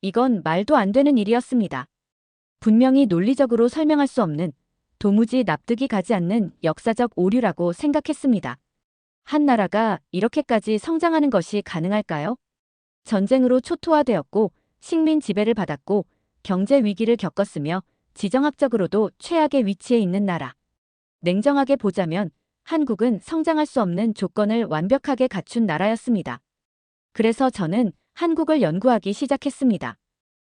이건 말도 안 되는 일이었습니다. 분명히 논리적으로 설명할 수 없는, 도무지 납득이 가지 않는 역사적 오류라고 생각했습니다. 한 나라가 이렇게까지 성장하는 것이 가능할까요? 전쟁으로 초토화되었고 식민 지배를 받았고 경제 위기를 겪었으며 지정학적으로도 최악의 위치에 있는 나라. 냉정하게 보자면 한국은 성장할 수 없는 조건을 완벽하게 갖춘 나라였습니다. 그래서 저는 한국을 연구하기 시작했습니다.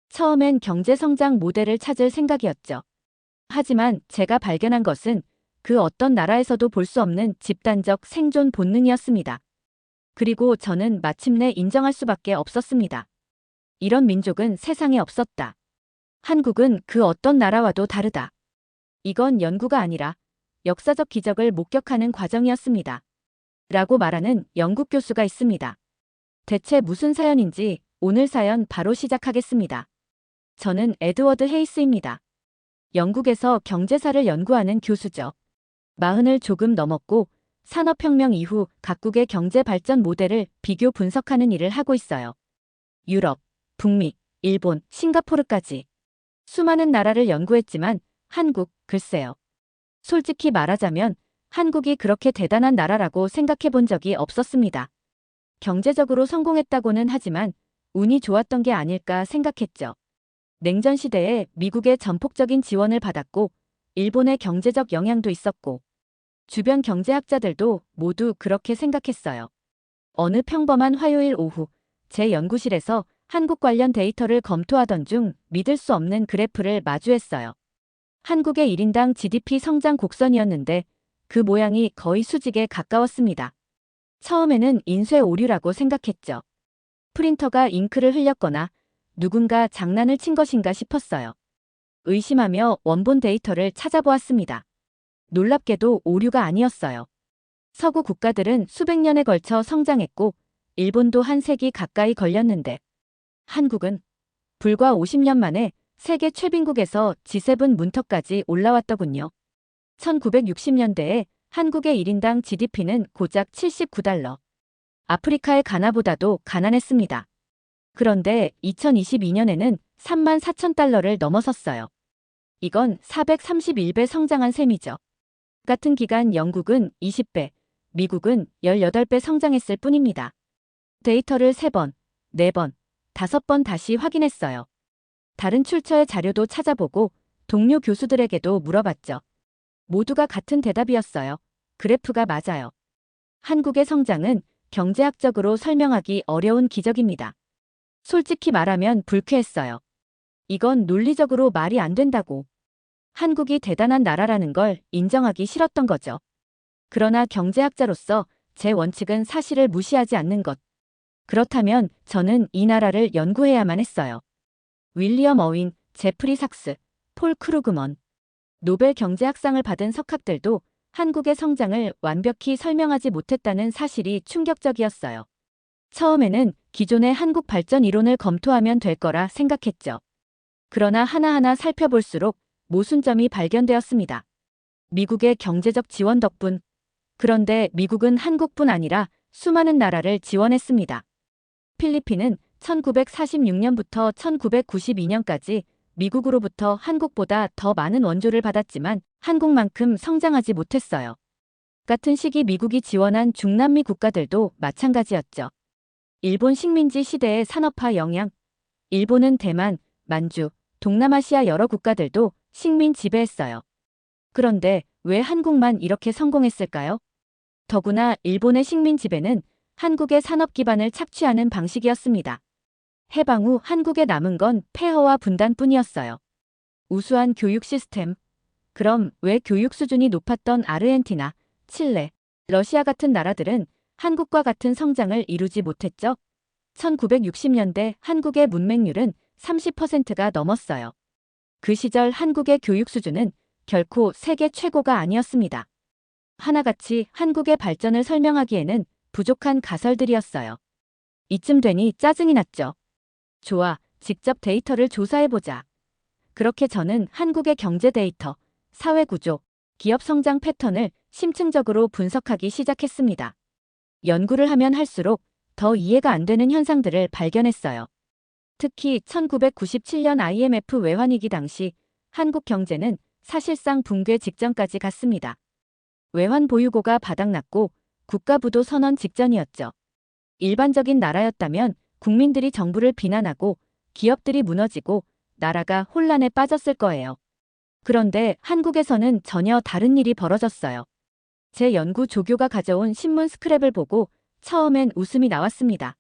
처음엔 경제성장 모델을 찾을 생각이었죠. 하지만 제가 발견한 것은 그 어떤 나라에서도 볼 수 없는 집단적 생존 본능이었습니다. 그리고 저는 마침내 인정할 수밖에 없었습니다. 이런 민족은 세상에 없었다. 한국은 그 어떤 나라와도 다르다. 이건 연구가 아니라 역사적 기적을 목격하는 과정이었습니다. 라고 말하는 영국 교수가 있습니다. 대체 무슨 사연인지 오늘 사연 바로 시작하겠습니다. 저는 에드워드 헤이스입니다. 영국에서 경제사를 연구하는 교수죠. 40을 조금 넘었고 산업혁명 이후 각국의 경제 발전 모델을 비교 분석하는 일을 하고 있어요. 유럽, 북미, 일본, 싱가포르까지. 수많은 나라를 연구했지만 한국, 글쎄요. 솔직히 말하자면 한국이 그렇게 대단한 나라라고 생각해 본 적이 없었습니다. 경제적으로 성공했다고는 하지만 운이 좋았던 게 아닐까 생각했죠. 냉전 시대에 미국의 전폭적인 지원을 받았고 일본의 경제적 영향도 있었고 주변 경제학자들도 모두 그렇게 생각했어요. 어느 평범한 화요일 오후 제 연구실에서 한국 관련 데이터를 검토하던 중 믿을 수 없는 그래프를 마주했어요. 한국의 1인당 GDP 성장 곡선이었는데 그 모양이 거의 수직에 가까웠습니다. 처음에는 인쇄 오류라고 생각했죠. 프린터가 잉크를 흘렸거나 누군가 장난을 친 것인가 싶었어요. 의심하며 원본 데이터를 찾아보았습니다. 놀랍게도 오류가 아니었어요. 서구 국가들은 수백 년에 걸쳐 성장했고 일본도 한 세기 가까이 걸렸는데 한국은 불과 50년 만에 세계 최빈국에서 G7 문턱까지 올라왔더군요. 1960년대에 한국의 1인당 GDP는 고작 79달러. 아프리카의 가나보다도 가난했습니다. 그런데 2022년에는 34,000달러를 넘어섰어요. 이건 431배 성장한 셈이죠. 같은 기간 영국은 20배, 미국은 18배 성장했을 뿐입니다. 데이터를 3번, 4번, 5번 다시 확인했어요. 다른 출처의 자료도 찾아보고 동료 교수들에게도 물어봤죠. 모두가 같은 대답이었어요. 그래프가 맞아요. 한국의 성장은 경제학적으로 설명하기 어려운 기적입니다. 솔직히 말하면 불쾌했어요. 이건 논리적으로 말이 안 된다고. 한국이 대단한 나라라는 걸 인정하기 싫었던 거죠. 그러나 경제학자로서 제 원칙은 사실을 무시하지 않는 것. 그렇다면 저는 이 나라를 연구해야만 했어요. 윌리엄 어윈, 제프리 삭스, 폴 크루그먼. 노벨 경제학상을 받은 석학들도 한국의 성장을 완벽히 설명하지 못했다는 사실이 충격적이었어요. 처음에는 기존의 한국 발전 이론을 검토하면 될 거라 생각했죠. 그러나 하나하나 살펴볼수록 모순점이 발견되었습니다. 미국의 경제적 지원 덕분. 그런데 미국은 한국뿐 아니라 수많은 나라를 지원했습니다. 필리핀은 1946년부터 1992년까지 미국으로부터 한국보다 더 많은 원조를 받았지만 한국만큼 성장하지 못했어요. 같은 시기 미국이 지원한 중남미 국가들도 마찬가지였죠. 일본 식민지 시대의 산업화 영향. 일본은 대만, 만주, 동남아시아 여러 국가들도 식민 지배했어요. 그런데 왜 한국만 이렇게 성공했을까요? 더구나 일본의 식민 지배는 한국의 산업 기반을 착취하는 방식이었습니다. 해방 후 한국에 남은 건 폐허와 분단뿐이었어요. 우수한 교육 시스템. 그럼 왜 교육 수준이 높았던 아르헨티나, 칠레, 러시아 같은 나라들은 한국과 같은 성장을 이루지 못했죠? 1960년대 한국의 문맹률은 30%가 넘었어요. 그 시절 한국의 교육 수준은 결코 세계 최고가 아니었습니다. 하나같이 한국의 발전을 설명하기에는 부족한 가설들이었어요. 이쯤 되니 짜증이 났죠. 좋아, 직접 데이터를 조사해보자. 그렇게 저는 한국의 경제 데이터, 사회 구조, 기업 성장 패턴을 심층적으로 분석하기 시작했습니다. 연구를 하면 할수록 더 이해가 안 되는 현상들을 발견했어요. 특히 1997년 IMF 외환위기 당시 한국 경제는 사실상 붕괴 직전까지 갔습니다. 외환 보유고가 바닥났고 국가부도 선언 직전이었죠. 일반적인 나라였다면 국민들이 정부를 비난하고 기업들이 무너지고 나라가 혼란에 빠졌을 거예요. 그런데 한국에서는 전혀 다른 일이 벌어졌어요. 제 연구 조교가 가져온 신문 스크랩을 보고 처음엔 웃음이 나왔습니다.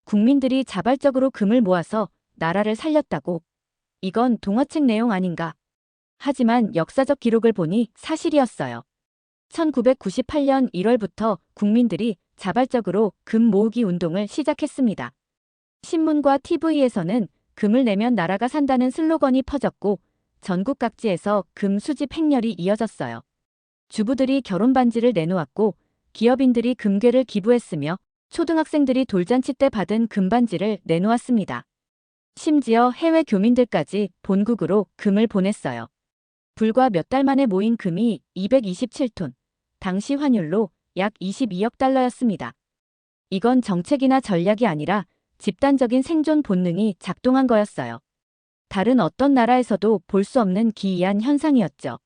국민들이 자발적으로 금을 모아서 나라를 살렸다고. 이건 동화책 내용 아닌가. 하지만 역사적 기록을 보니 사실이었어요. 1998년 1월부터 국민들이 자발적으로 금 모으기 운동을 시작했습니다. 신문과 TV에서는 금을 내면 나라가 산다는 슬로건이 퍼졌고 전국 각지에서 금 수집 행렬이 이어졌어요. 주부들이 결혼 반지를 내놓았고 기업인들이 금괴를 기부했으며 초등학생들이 돌잔치 때 받은 금반지를 내놓았습니다. 심지어 해외 교민들까지 본국으로 금을 보냈어요. 불과 몇 달 만에 모인 금이 227톤, 당시 환율로 약 22억 달러였습니다. 이건 정책이나 전략이 아니라 집단적인 생존 본능이 작동한 거였어요. 다른 어떤 나라에서도 볼 수 없는 기이한 현상이었죠.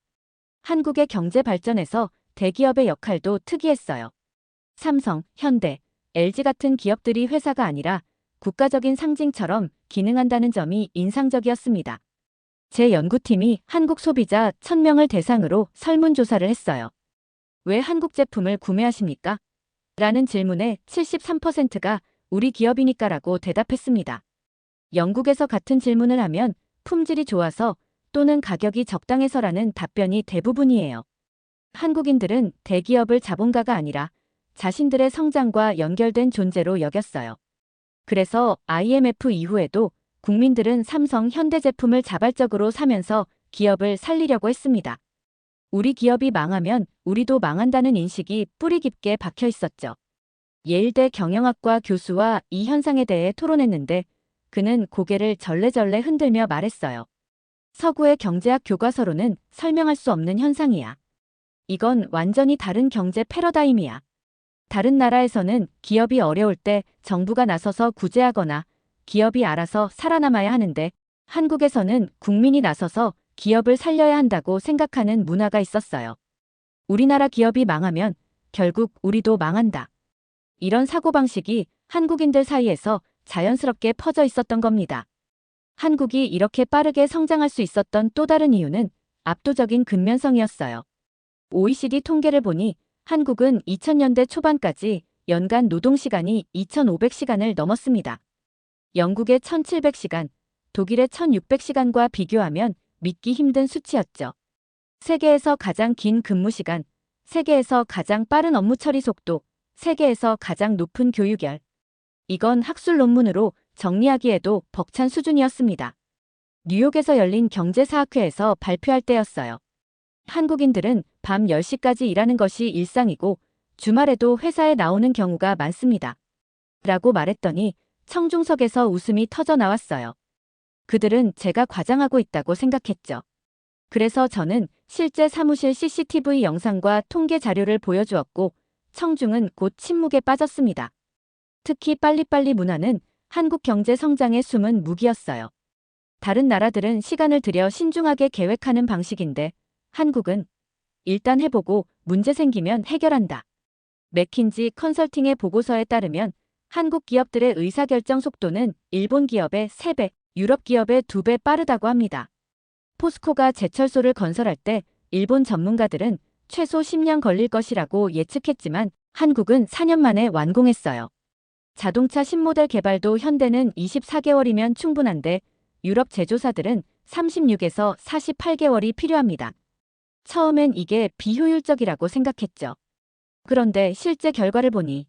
한국의 경제 발전에서 대기업의 역할도 특이했어요. 삼성, 현대, LG 같은 기업들이 회사가 아니라 국가적인 상징처럼 기능한다는 점이 인상적이었습니다. 제 연구팀이 한국 소비자 1000명을 대상으로 설문조사를 했어요. 왜 한국 제품을 구매하십니까? 라는 질문에 73%가 우리 기업이니까라고 대답했습니다. 영국에서 같은 질문을 하면 품질이 좋아서 또는 가격이 적당해서라는 답변이 대부분이에요. 한국인들은 대기업을 자본가가 아니라 자신들의 성장과 연결된 존재로 여겼어요. 그래서 IMF 이후에도 국민들은 삼성, 현대 제품을 자발적으로 사면서 기업을 살리려고 했습니다. 우리 기업이 망하면 우리도 망한다는 인식이 뿌리 깊게 박혀 있었죠. 예일대 경영학과 교수와 이 현상에 대해 토론했는데 그는 고개를 절레절레 흔들며 말했어요. 서구의 경제학 교과서로는 설명할 수 없는 현상이야. 이건 완전히 다른 경제 패러다임이야. 다른 나라에서는 기업이 어려울 때 정부가 나서서 구제하거나 기업이 알아서 살아남아야 하는데 한국에서는 국민이 나서서 기업을 살려야 한다고 생각하는 문화가 있었어요. 우리나라 기업이 망하면 결국 우리도 망한다. 이런 사고방식이 한국인들 사이에서 자연스럽게 퍼져 있었던 겁니다. 한국이 이렇게 빠르게 성장할 수 있었던 또 다른 이유는 압도적인 근면성이었어요. OECD 통계를 보니 한국은 2000년대 초반까지 연간 노동시간이 2500시간을 넘었습니다. 영국의 1700시간, 독일의 1600시간과 비교하면 믿기 힘든 수치였죠. 세계에서 가장 긴 근무시간, 세계에서 가장 빠른 업무 처리 속도, 세계에서 가장 높은 교육열. 이건 학술 논문으로 정리하기에도 벅찬 수준이었습니다. 뉴욕에서 열린 경제사학회에서 발표할 때였어요. 한국인들은 밤 10시까지 일하는 것이 일상이고 주말에도 회사에 나오는 경우가 많습니다. 라고 말했더니 청중석에서 웃음이 터져 나왔어요. 그들은 제가 과장하고 있다고 생각했죠. 그래서 저는 실제 사무실 CCTV 영상과 통계 자료를 보여주었고 청중은 곧 침묵에 빠졌습니다. 특히 빨리빨리 문화는 한국 경제 성장의 숨은 무기였어요. 다른 나라들은 시간을 들여 신중하게 계획하는 방식인데 한국은 일단 해보고 문제 생기면 해결한다. 맥킨지 컨설팅의 보고서에 따르면 한국 기업들의 의사결정 속도는 일본 기업의 3배, 유럽 기업의 2배 빠르다고 합니다. 포스코가 제철소를 건설할 때 일본 전문가들은 최소 10년 걸릴 것이라고 예측했지만 한국은 4년 만에 완공했어요. 자동차 신모델 개발도 현대는 24개월이면 충분한데 유럽 제조사들은 36에서 48개월이 필요합니다. 처음엔 이게 비효율적이라고 생각했죠. 그런데 실제 결과를 보니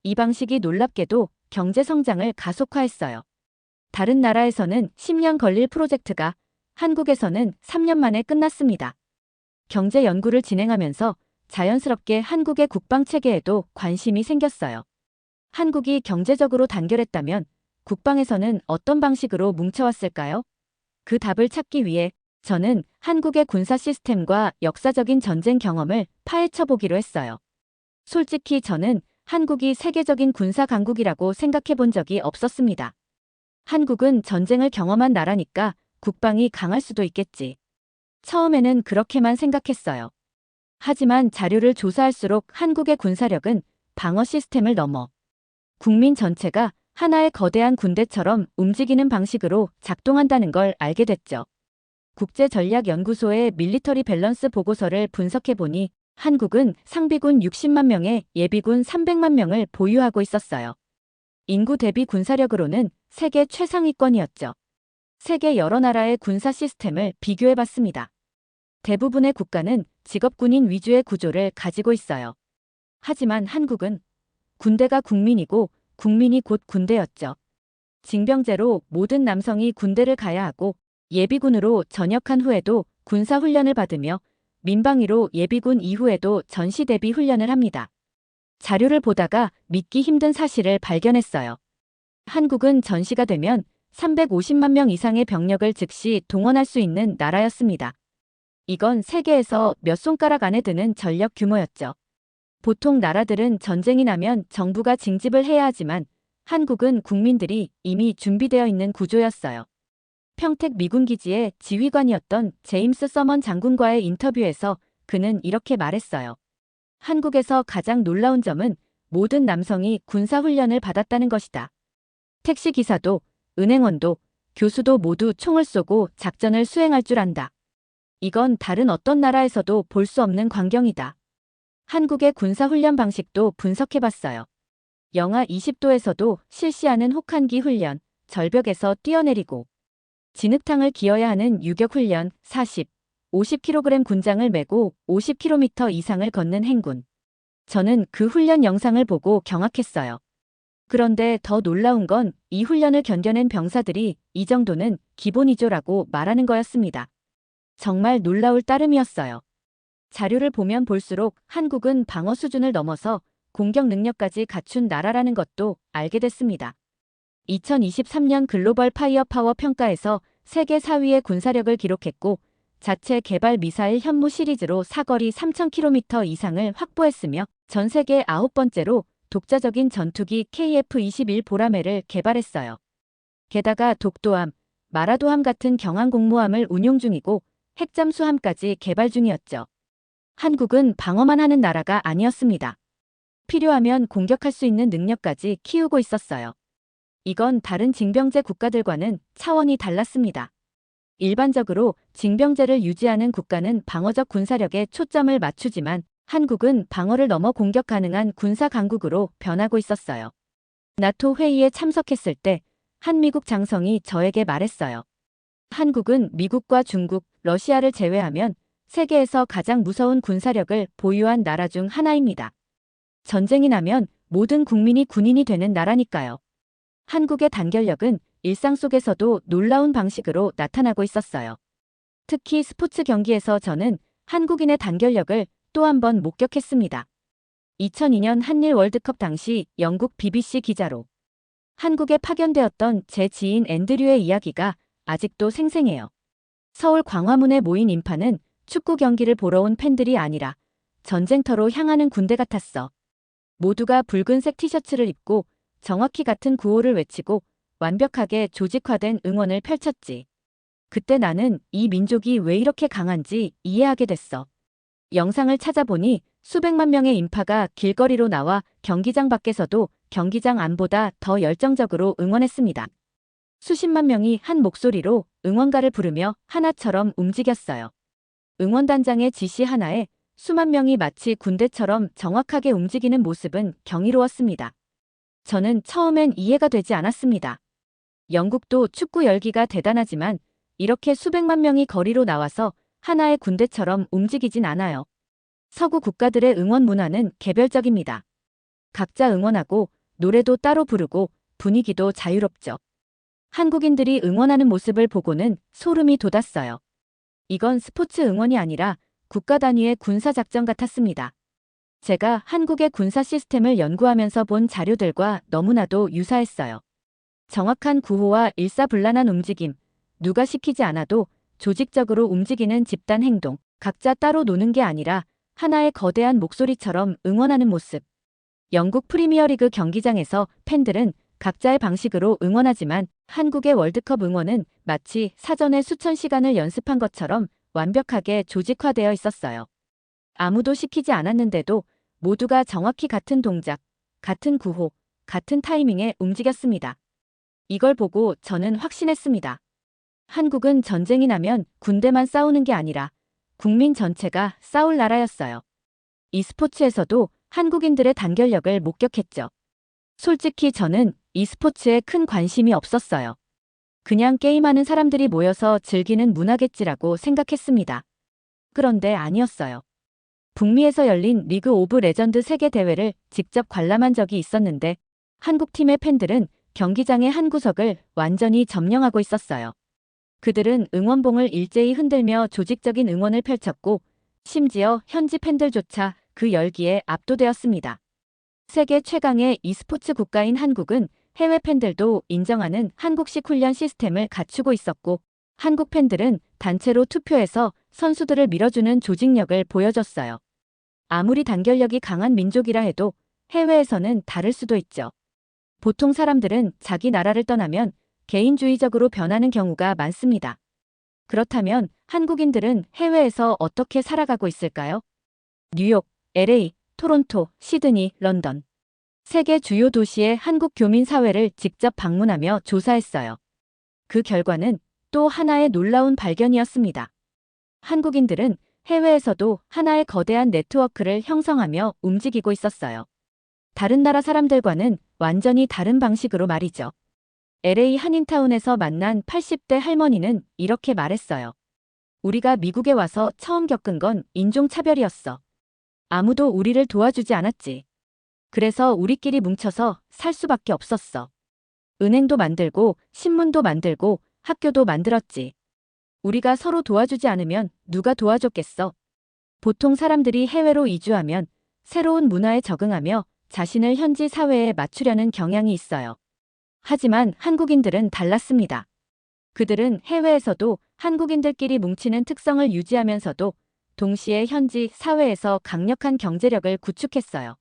이 방식이 놀랍게도 경제 성장을 가속화했어요. 다른 나라에서는 10년 걸릴 프로젝트가 한국에서는 3년 만에 끝났습니다. 경제 연구를 진행하면서 자연스럽게 한국의 국방 체계에도 관심이 생겼어요. 한국이 경제적으로 단결했다면 국방에서는 어떤 방식으로 뭉쳐왔을까요? 그 답을 찾기 위해 저는 한국의 군사 시스템과 역사적인 전쟁 경험을 파헤쳐 보기로 했어요. 솔직히 저는 한국이 세계적인 군사 강국이라고 생각해 본 적이 없었습니다. 한국은 전쟁을 경험한 나라니까 국방이 강할 수도 있겠지. 처음에는 그렇게만 생각했어요. 하지만 자료를 조사할수록 한국의 군사력은 방어 시스템을 넘어 국민 전체가 하나의 거대한 군대처럼 움직이는 방식으로 작동한다는 걸 알게 됐죠. 국제전략연구소의 밀리터리 밸런스 보고서를 분석해보니 한국은 상비군 60만 명에 예비군 300만 명을 보유하고 있었어요. 인구 대비 군사력으로는 세계 최상위권이었죠. 세계 여러 나라의 군사 시스템을 비교해봤습니다. 대부분의 국가는 직업군인 위주의 구조를 가지고 있어요. 하지만 한국은 군대가 국민이고 국민이 곧 군대였죠. 징병제로 모든 남성이 군대를 가야 하고 예비군으로 전역한 후에도 군사훈련을 받으며 민방위로 예비군 이후에도 전시 대비 훈련을 합니다. 자료를 보다가 믿기 힘든 사실을 발견했어요. 한국은 전시가 되면 350만 명 이상의 병력을 즉시 동원할 수 있는 나라였습니다. 이건 세계에서 몇 손가락 안에 드는 전력 규모였죠. 보통 나라들은 전쟁이 나면 정부가 징집을 해야 하지만 한국은 국민들이 이미 준비되어 있는 구조였어요. 평택 미군기지의 지휘관이었던 제임스 서먼 장군과의 인터뷰에서 그는 이렇게 말했어요. 한국에서 가장 놀라운 점은 모든 남성이 군사훈련을 받았다는 것이다. 택시기사도, 은행원도, 교수도 모두 총을 쏘고 작전을 수행할 줄 안다. 이건 다른 어떤 나라에서도 볼 수 없는 광경이다. 한국의 군사훈련 방식도 분석해봤어요. 영하 20도에서도 실시하는 혹한기 훈련, 절벽에서 뛰어내리고 진흙탕을 기어야 하는 유격훈련, 40, 50kg 군장을 메고 50km 이상을 걷는 행군. 저는 그 훈련 영상을 보고 경악했어요. 그런데 더 놀라운 건 이 훈련을 견뎌낸 병사들이 이 정도는 기본이죠라고 말하는 거였습니다. 정말 놀라울 따름이었어요. 자료를 보면 볼수록 한국은 방어 수준을 넘어서 공격 능력까지 갖춘 나라라는 것도 알게 됐습니다. 2023년 글로벌 파이어파워 평가에서 세계 4위의 군사력을 기록했고 자체 개발 미사일 현무 시리즈로 사거리 3,000km 이상을 확보했으며 전 세계 9번째로 독자적인 전투기 KF-21 보라매를 개발했어요. 게다가 독도함, 마라도함 같은 경항공모함을 운용 중이고 핵잠수함까지 개발 중이었죠. 한국은 방어만 하는 나라가 아니었습니다. 필요하면 공격할 수 있는 능력까지 키우고 있었어요. 이건 다른 징병제 국가들과는 차원이 달랐습니다. 일반적으로 징병제를 유지하는 국가는 방어적 군사력에 초점을 맞추지만 한국은 방어를 넘어 공격 가능한 군사 강국으로 변하고 있었어요. 나토 회의에 참석했을 때 한미국 장성이 저에게 말했어요. 한국은 미국과 중국, 러시아를 제외하면 세계에서 가장 무서운 군사력을 보유한 나라 중 하나입니다. 전쟁이 나면 모든 국민이 군인이 되는 나라니까요. 한국의 단결력은 일상 속에서도 놀라운 방식으로 나타나고 있었어요. 특히 스포츠 경기에서 저는 한국인의 단결력을 또 한 번 목격했습니다. 2002년 한일 월드컵 당시 영국 BBC 기자로 한국에 파견되었던 제 지인 앤드류의 이야기가 아직도 생생해요. 서울 광화문에 모인 인파는 축구 경기를 보러 온 팬들이 아니라 전쟁터로 향하는 군대 같았어. 모두가 붉은색 티셔츠를 입고 정확히 같은 구호를 외치고 완벽하게 조직화된 응원을 펼쳤지. 그때 나는 이 민족이 왜 이렇게 강한지 이해하게 됐어. 영상을 찾아보니 수백만 명의 인파가 길거리로 나와 경기장 밖에서도 경기장 안보다 더 열정적으로 응원했습니다. 수십만 명이 한 목소리로 응원가를 부르며 하나처럼 움직였어요. 응원단장의 지시 하나에 수만 명이 마치 군대처럼 정확하게 움직이는 모습은 경이로웠습니다. 저는 처음엔 이해가 되지 않았습니다. 영국도 축구 열기가 대단하지만 이렇게 수백만 명이 거리로 나와서 하나의 군대처럼 움직이진 않아요. 서구 국가들의 응원 문화는 개별적입니다. 각자 응원하고 노래도 따로 부르고 분위기도 자유롭죠. 한국인들이 응원하는 모습을 보고는 소름이 돋았어요. 이건 스포츠 응원이 아니라 국가 단위의 군사작전 같았습니다. 제가 한국의 군사 시스템을 연구하면서 본 자료들과 너무나도 유사했어요. 정확한 구호와 일사불란한 움직임, 누가 시키지 않아도 조직적으로 움직이는 집단 행동, 각자 따로 노는 게 아니라 하나의 거대한 목소리처럼 응원하는 모습. 영국 프리미어리그 경기장에서 팬들은 각자의 방식으로 응원하지만 한국의 월드컵 응원은 마치 사전에 수천 시간을 연습한 것처럼 완벽하게 조직화되어 있었어요. 아무도 시키지 않았는데도 모두가 정확히 같은 동작, 같은 구호, 같은 타이밍에 움직였습니다. 이걸 보고 저는 확신했습니다. 한국은 전쟁이 나면 군대만 싸우는 게 아니라 국민 전체가 싸울 나라였어요. e스포츠에서도 한국인들의 단결력을 목격했죠. 솔직히 저는 e스포츠에 큰 관심이 없었어요. 그냥 게임하는 사람들이 모여서 즐기는 문화겠지라고 생각했습니다. 그런데 아니었어요. 북미에서 열린 리그 오브 레전드 세계 대회를 직접 관람한 적이 있었는데 한국팀의 팬들은 경기장의 한 구석을 완전히 점령하고 있었어요. 그들은 응원봉을 일제히 흔들며 조직적인 응원을 펼쳤고 심지어 현지 팬들조차 그 열기에 압도되었습니다. 세계 최강의 e스포츠 국가인 한국은 해외 팬들도 인정하는 한국식 훈련 시스템을 갖추고 있었고 한국 팬들은 단체로 투표해서 선수들을 밀어주는 조직력을 보여줬어요. 아무리 단결력이 강한 민족이라 해도 해외에서는 다를 수도 있죠. 보통 사람들은 자기 나라를 떠나면 개인주의적으로 변하는 경우가 많습니다. 그렇다면 한국인들은 해외에서 어떻게 살아가고 있을까요? 뉴욕, LA, 토론토, 시드니, 런던. 세계 주요 도시의 한국 교민 사회를 직접 방문하며 조사했어요. 그 결과는 또 하나의 놀라운 발견이었습니다. 한국인들은 해외에서도 하나의 거대한 네트워크를 형성하며 움직이고 있었어요. 다른 나라 사람들과는 완전히 다른 방식으로 말이죠. LA 한인타운에서 만난 80대 할머니는 이렇게 말했어요. 우리가 미국에 와서 처음 겪은 건 인종차별이었어. 아무도 우리를 도와주지 않았지. 그래서 우리끼리 뭉쳐서 살 수밖에 없었어. 은행도 만들고 신문도 만들고 학교도 만들었지. 우리가 서로 도와주지 않으면 누가 도와줬겠어. 보통 사람들이 해외로 이주하면 새로운 문화에 적응하며 자신을 현지 사회에 맞추려는 경향이 있어요. 하지만 한국인들은 달랐습니다. 그들은 해외에서도 한국인들끼리 뭉치는 특성을 유지하면서도 동시에 현지 사회에서 강력한 경제력을 구축했어요.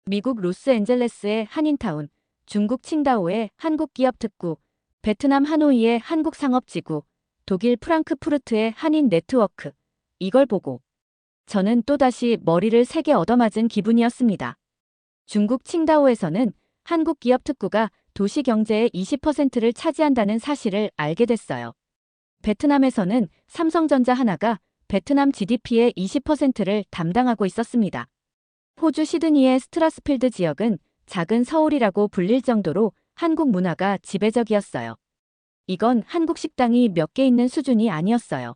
미국 로스앤젤레스의 한인타운, 중국 칭다오의 한국 기업 특구, 베트남 하노이의 한국 상업지구, 독일 프랑크푸르트의 한인 네트워크. 이걸 보고 저는 또다시 머리를 세게 얻어맞은 기분이었습니다. 중국 칭다오에서는 한국 기업 특구가 도시 경제의 20%를 차지한다는 사실을 알게 됐어요. 베트남에서는 삼성전자 하나가 베트남 GDP의 20%를 담당하고 있었습니다. 호주 시드니의 스트라스필드 지역은 작은 서울이라고 불릴 정도로 한국 문화가 지배적이었어요. 이건 한국 식당이 몇 개 있는 수준이 아니었어요.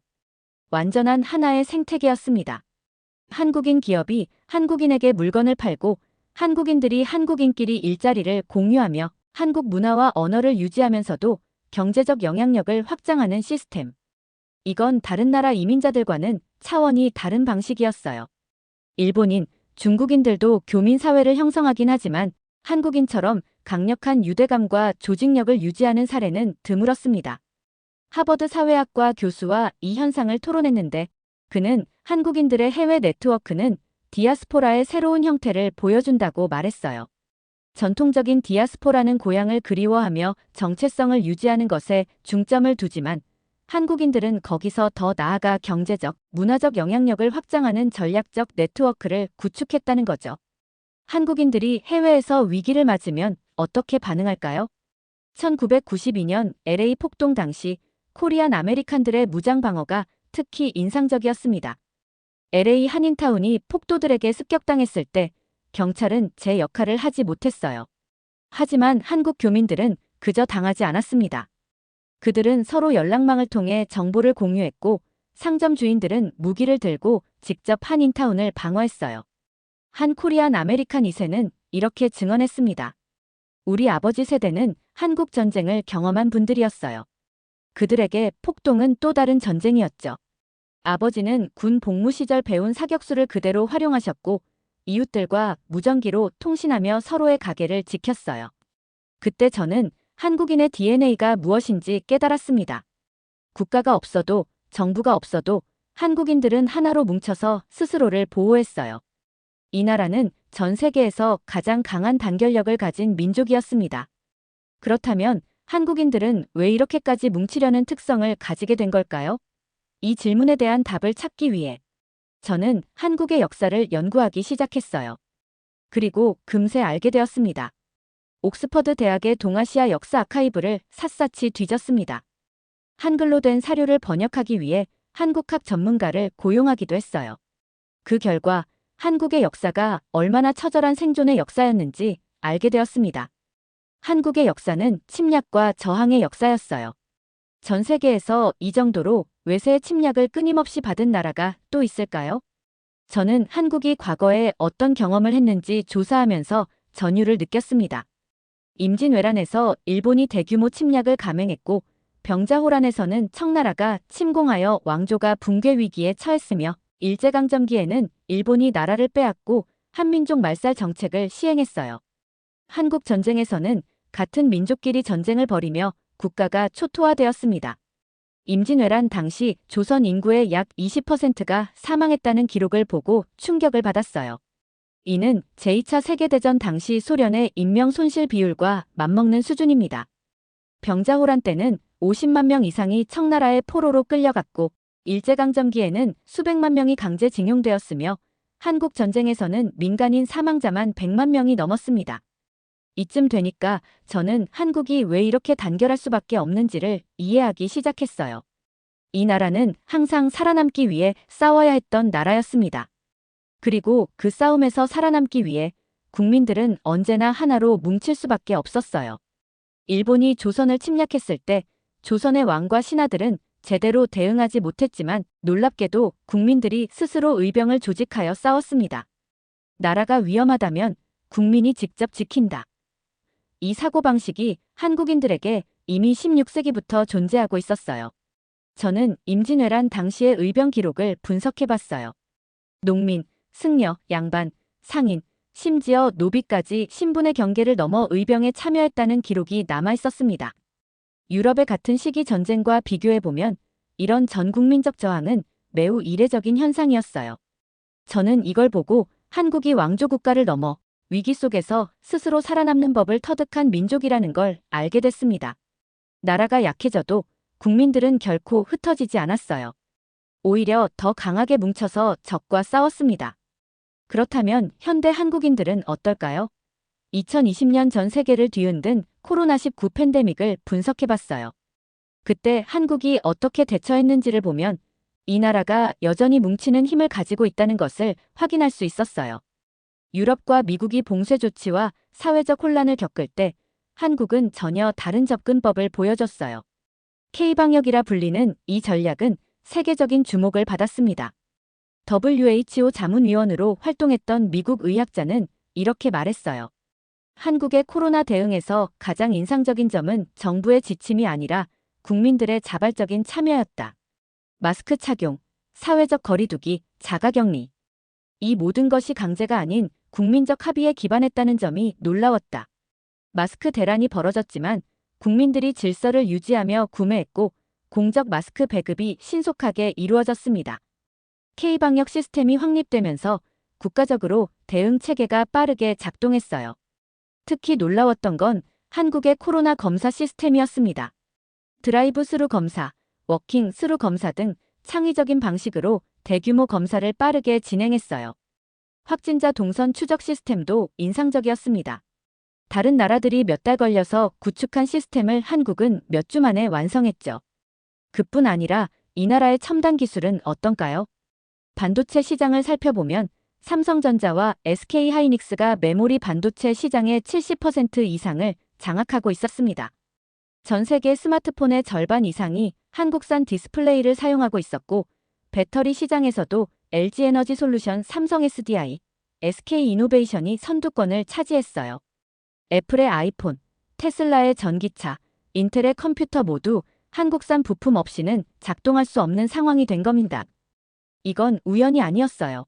완전한 하나의 생태계였습니다. 한국인 기업이 한국인에게 물건을 팔고 한국인들이 한국인끼리 일자리를 공유하며 한국 문화와 언어를 유지하면서도 경제적 영향력을 확장하는 시스템. 이건 다른 나라 이민자들과는 차원이 다른 방식이었어요. 일본인, 중국인들도 교민 사회를 형성하긴 하지만 한국인처럼 강력한 유대감과 조직력을 유지하는 사례는 드물었습니다. 하버드 사회학과 교수와 이 현상을 토론했는데 그는 한국인들의 해외 네트워크는 디아스포라의 새로운 형태를 보여준다고 말했어요. 전통적인 디아스포라는 고향을 그리워하며 정체성을 유지하는 것에 중점을 두지만 한국인들은 거기서 더 나아가 경제적, 문화적 영향력을 확장하는 전략적 네트워크를 구축했다는 거죠. 한국인들이 해외에서 위기를 맞으면 어떻게 반응할까요? 1992년 LA 폭동 당시 코리안 아메리칸들의 무장 방어가 특히 인상적이었습니다. LA 한인타운이 폭도들에게 습격당했을 때 경찰은 제 역할을 하지 못했어요. 하지만 한국 교민들은 그저 당하지 않았습니다. 그들은 서로 연락망을 통해 정보를 공유했고 상점 주인들은 무기를 들고 직접 한인타운을 방어했어요. 한 코리안 아메리칸 2세는 이렇게 증언했습니다. 우리 아버지 세대는 한국 전쟁을 경험한 분들이었어요. 그들에게 폭동은 또 다른 전쟁이었죠. 아버지는 군 복무 시절 배운 사격수를 그대로 활용하셨고 이웃들과 무전기로 통신하며 서로의 가게를 지켰어요. 그때 저는 한국인의 DNA가 무엇인지 깨달았습니다. 국가가 없어도 정부가 없어도 한국인들은 하나로 뭉쳐서 스스로를 보호했어요. 이 나라는 전 세계에서 가장 강한 단결력을 가진 민족이었습니다. 그렇다면 한국인들은 왜 이렇게까지 뭉치려는 특성을 가지게 된 걸까요? 이 질문에 대한 답을 찾기 위해 저는 한국의 역사를 연구하기 시작했어요. 그리고 금세 알게 되었습니다. 옥스퍼드 대학의 동아시아 역사 아카이브를 샅샅이 뒤졌습니다. 한글로 된 사료를 번역하기 위해 한국학 전문가를 고용하기도 했어요. 그 결과 한국의 역사가 얼마나 처절한 생존의 역사였는지 알게 되었습니다. 한국의 역사는 침략과 저항의 역사였어요. 전 세계에서 이 정도로 외세의 침략을 끊임없이 받은 나라가 또 있을까요? 저는 한국이 과거에 어떤 경험을 했는지 조사하면서 전율을 느꼈습니다. 임진왜란에서 일본이 대규모 침략을 감행했고 병자호란에서는 청나라가 침공하여 왕조가 붕괴 위기에 처했으며 일제강점기에는 일본이 나라를 빼앗고 한민족 말살 정책을 시행했어요. 한국 전쟁에서는 같은 민족끼리 전쟁을 벌이며 국가가 초토화되었습니다. 임진왜란 당시 조선 인구의 약 20%가 사망했다는 기록을 보고 충격을 받았어요. 이는 제2차 세계대전 당시 소련의 인명 손실 비율과 맞먹는 수준입니다. 병자호란 때는 50만 명 이상이 청나라의 포로로 끌려갔고 일제강점기에는 수백만 명이 강제징용되었으며 한국 전쟁에서는 민간인 사망자만 100만 명이 넘었습니다. 이쯤 되니까 저는 한국이 왜 이렇게 단결할 수밖에 없는지를 이해하기 시작했어요. 이 나라는 항상 살아남기 위해 싸워야 했던 나라였습니다. 그리고 그 싸움에서 살아남기 위해 국민들은 언제나 하나로 뭉칠 수밖에 없었어요. 일본이 조선을 침략했을 때 조선의 왕과 신하들은 제대로 대응하지 못했지만 놀랍게도 국민들이 스스로 의병을 조직하여 싸웠습니다. 나라가 위험하다면 국민이 직접 지킨다. 이 사고방식이 한국인들에게 이미 16세기부터 존재하고 있었어요. 저는 임진왜란 당시의 의병 기록을 분석해봤어요. 농민, 승려, 양반, 상인, 심지어 노비까지 신분의 경계를 넘어 의병에 참여했다는 기록이 남아있었습니다. 유럽의 같은 시기 전쟁과 비교해보면 이런 전국민적 저항은 매우 이례적인 현상이었어요. 저는 이걸 보고 한국이 왕조국가를 넘어 위기 속에서 스스로 살아남는 법을 터득한 민족이라는 걸 알게 됐습니다. 나라가 약해져도 국민들은 결코 흩어지지 않았어요. 오히려 더 강하게 뭉쳐서 적과 싸웠습니다. 그렇다면 현대 한국인들은 어떨까요? 2020년 전 세계를 뒤흔든 코로나19 팬데믹을 분석해봤어요. 그때 한국이 어떻게 대처했는지를 보면 이 나라가 여전히 뭉치는 힘을 가지고 있다는 것을 확인할 수 있었어요. 유럽과 미국이 봉쇄 조치와 사회적 혼란을 겪을 때 한국은 전혀 다른 접근법을 보여줬어요. K방역이라 불리는 이 전략은 세계적인 주목을 받았습니다. WHO 자문위원으로 활동했던 미국 의학자는 이렇게 말했어요. 한국의 코로나 대응에서 가장 인상적인 점은 정부의 지침이 아니라 국민들의 자발적인 참여였다. 마스크 착용, 사회적 거리두기, 자가격리. 이 모든 것이 강제가 아닌 국민적 합의에 기반했다는 점이 놀라웠다. 마스크 대란이 벌어졌지만 국민들이 질서를 유지하며 구매했고 공적 마스크 배급이 신속하게 이루어졌습니다. K방역 시스템이 확립되면서 국가적으로 대응 체계가 빠르게 작동했어요. 특히 놀라웠던 건 한국의 코로나 검사 시스템이었습니다. 드라이브 스루 검사, 워킹 스루 검사 등 창의적인 방식으로 대규모 검사를 빠르게 진행했어요. 확진자 동선 추적 시스템도 인상적이었습니다. 다른 나라들이 몇 달 걸려서 구축한 시스템을 한국은 몇 주 만에 완성했죠. 그뿐 아니라 이 나라의 첨단 기술은 어떤가요? 반도체 시장을 살펴보면 삼성전자와 SK하이닉스가 메모리 반도체 시장의 70% 이상을 장악하고 있었습니다. 전 세계 스마트폰의 절반 이상이 한국산 디스플레이를 사용하고 있었고 배터리 시장에서도 LG에너지솔루션, 삼성 SDI, SK이노베이션이 선두권을 차지했어요. 애플의 아이폰, 테슬라의 전기차, 인텔의 컴퓨터 모두 한국산 부품 없이는 작동할 수 없는 상황이 된 겁니다. 이건 우연이 아니었어요.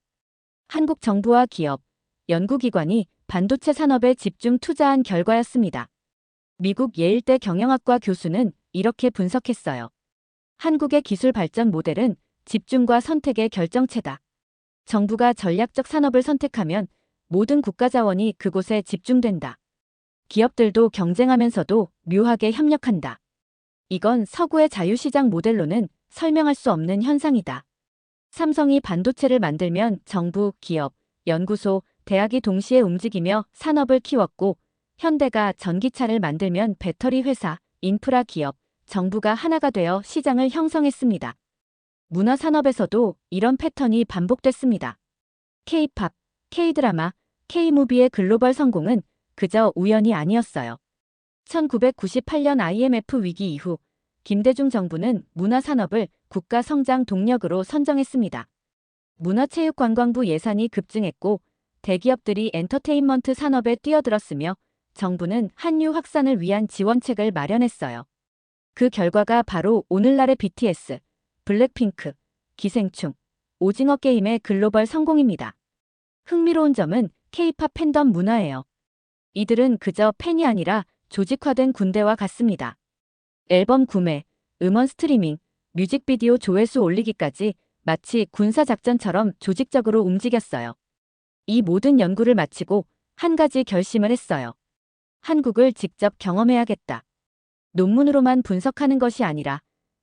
한국 정부와 기업, 연구기관이 반도체 산업에 집중 투자한 결과였습니다. 미국 예일대 경영학과 교수는 이렇게 분석했어요. 한국의 기술 발전 모델은 집중과 선택의 결정체다. 정부가 전략적 산업을 선택하면 모든 국가 자원이 그곳에 집중된다. 기업들도 경쟁하면서도 묘하게 협력한다. 이건 서구의 자유시장 모델로는 설명할 수 없는 현상이다. 삼성이 반도체를 만들면 정부, 기업, 연구소, 대학이 동시에 움직이며 산업을 키웠고, 현대가 전기차를 만들면 배터리 회사, 인프라 기업, 정부가 하나가 되어 시장을 형성했습니다. 문화산업에서도 이런 패턴이 반복됐습니다. K-팝, K-드라마, K-무비의 글로벌 성공은 그저 우연이 아니었어요. 1998년 IMF 위기 이후 김대중 정부는 문화산업을 국가 성장 동력으로 선정했습니다. 문화체육관광부 예산이 급증했고 대기업들이 엔터테인먼트 산업에 뛰어들었으며 정부는 한류 확산을 위한 지원책을 마련했어요. 그 결과가 바로 오늘날의 BTS, 블랙핑크, 기생충, 오징어 게임의 글로벌 성공입니다. 흥미로운 점은 K-팝 팬덤 문화예요. 이들은 그저 팬이 아니라 조직화된 군대와 같습니다. 앨범 구매, 음원 스트리밍, 뮤직비디오 조회수 올리기까지 마치 군사작전처럼 조직적으로 움직였어요. 이 모든 연구를 마치고 한 가지 결심을 했어요. 한국을 직접 경험해야겠다. 논문으로만 분석하는 것이 아니라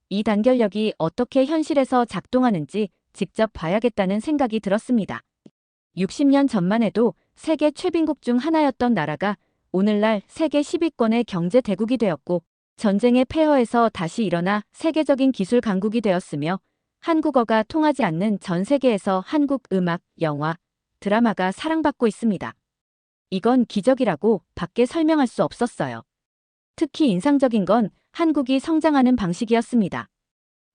이 단결력이 어떻게 현실에서 작동하는지 직접 봐야겠다는 생각이 들었습니다. 60년 전만 해도 세계 최빈국 중 하나였던 나라가 오늘날 세계 10위권의 경제 대국이 되었고 전쟁의 폐허에서 다시 일어나 세계적인 기술 강국이 되었으며 한국어가 통하지 않는 전 세계에서 한국 음악, 영화, 드라마가 사랑받고 있습니다. 이건 기적이라고 밖에 설명할 수 없었어요. 특히 인상적인 건 한국이 성장하는 방식이었습니다.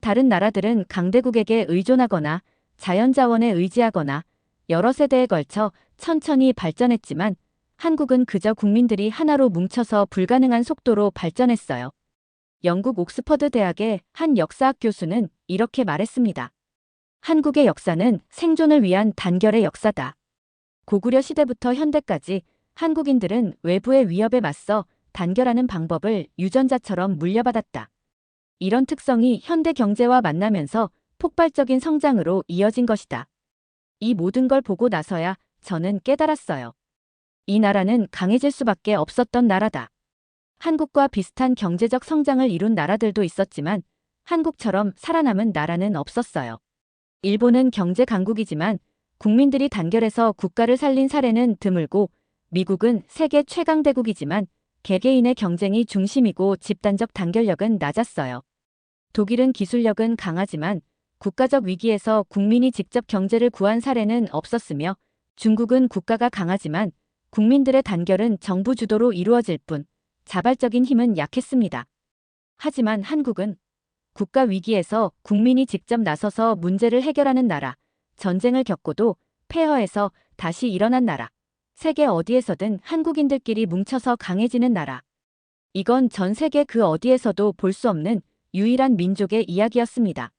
다른 나라들은 강대국에게 의존하거나 자연자원에 의지하거나 여러 세대에 걸쳐 천천히 발전했지만 한국은 그저 국민들이 하나로 뭉쳐서 불가능한 속도로 발전했어요. 영국 옥스퍼드 대학의 한 역사학 교수는 이렇게 말했습니다. 한국의 역사는 생존을 위한 단결의 역사다. 고구려 시대부터 현대까지 한국인들은 외부의 위협에 맞서 단결하는 방법을 유전자처럼 물려받았다. 이런 특성이 현대 경제와 만나면서 폭발적인 성장으로 이어진 것이다. 이 모든 걸 보고 나서야 저는 깨달았어요. 이 나라는 강해질 수밖에 없었던 나라다. 한국과 비슷한 경제적 성장을 이룬 나라들도 있었지만 한국처럼 살아남은 나라는 없었어요. 일본은 경제 강국이지만 국민들이 단결해서 국가를 살린 사례는 드물고 미국은 세계 최강대국이지만 개개인의 경쟁이 중심이고 집단적 단결력은 낮았어요. 독일은 기술력은 강하지만 국가적 위기에서 국민이 직접 경제를 구한 사례는 없었으며 중국은 국가가 강하지만 국민들의 단결은 정부 주도로 이루어질 뿐 자발적인 힘은 약했습니다. 하지만 한국은 국가 위기에서 국민이 직접 나서서 문제를 해결하는 나라, 전쟁을 겪고도 폐허에서 다시 일어난 나라, 세계 어디에서든 한국인들끼리 뭉쳐서 강해지는 나라. 이건 전 세계 그 어디에서도 볼 수 없는 유일한 민족의 이야기였습니다.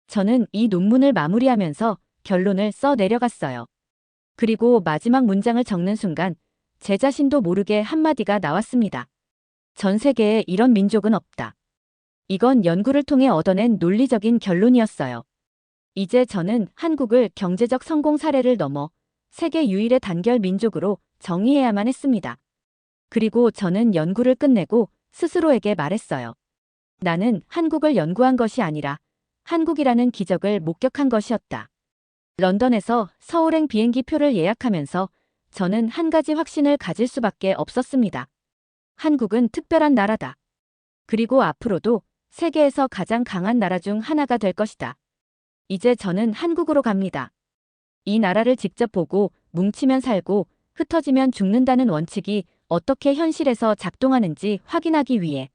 저는 이 논문을 마무리하면서 결론을 써 내려갔어요. 그리고 마지막 문장을 적는 순간 제 자신도 모르게 한마디가 나왔습니다. 전 세계에 이런 민족은 없다. 이건 연구를 통해 얻어낸 논리적인 결론이었어요. 이제 저는 한국을 경제적 성공 사례를 넘어 세계 유일의 단결 민족으로 정의해야만 했습니다. 그리고 저는 연구를 끝내고 스스로에게 말했어요. 나는 한국을 연구한 것이 아니라 한국이라는 기적을 목격한 것이었다. 런던에서 서울행 비행기 표를 예약하면서 저는 한 가지 확신을 가질 수밖에 없었습니다. 한국은 특별한 나라다. 그리고 앞으로도 세계에서 가장 강한 나라 중 하나가 될 것이다. 이제 저는 한국으로 갑니다. 이 나라를 직접 보고 뭉치면 살고 흩어지면 죽는다는 원칙이 어떻게 현실에서 작동하는지 확인하기 위해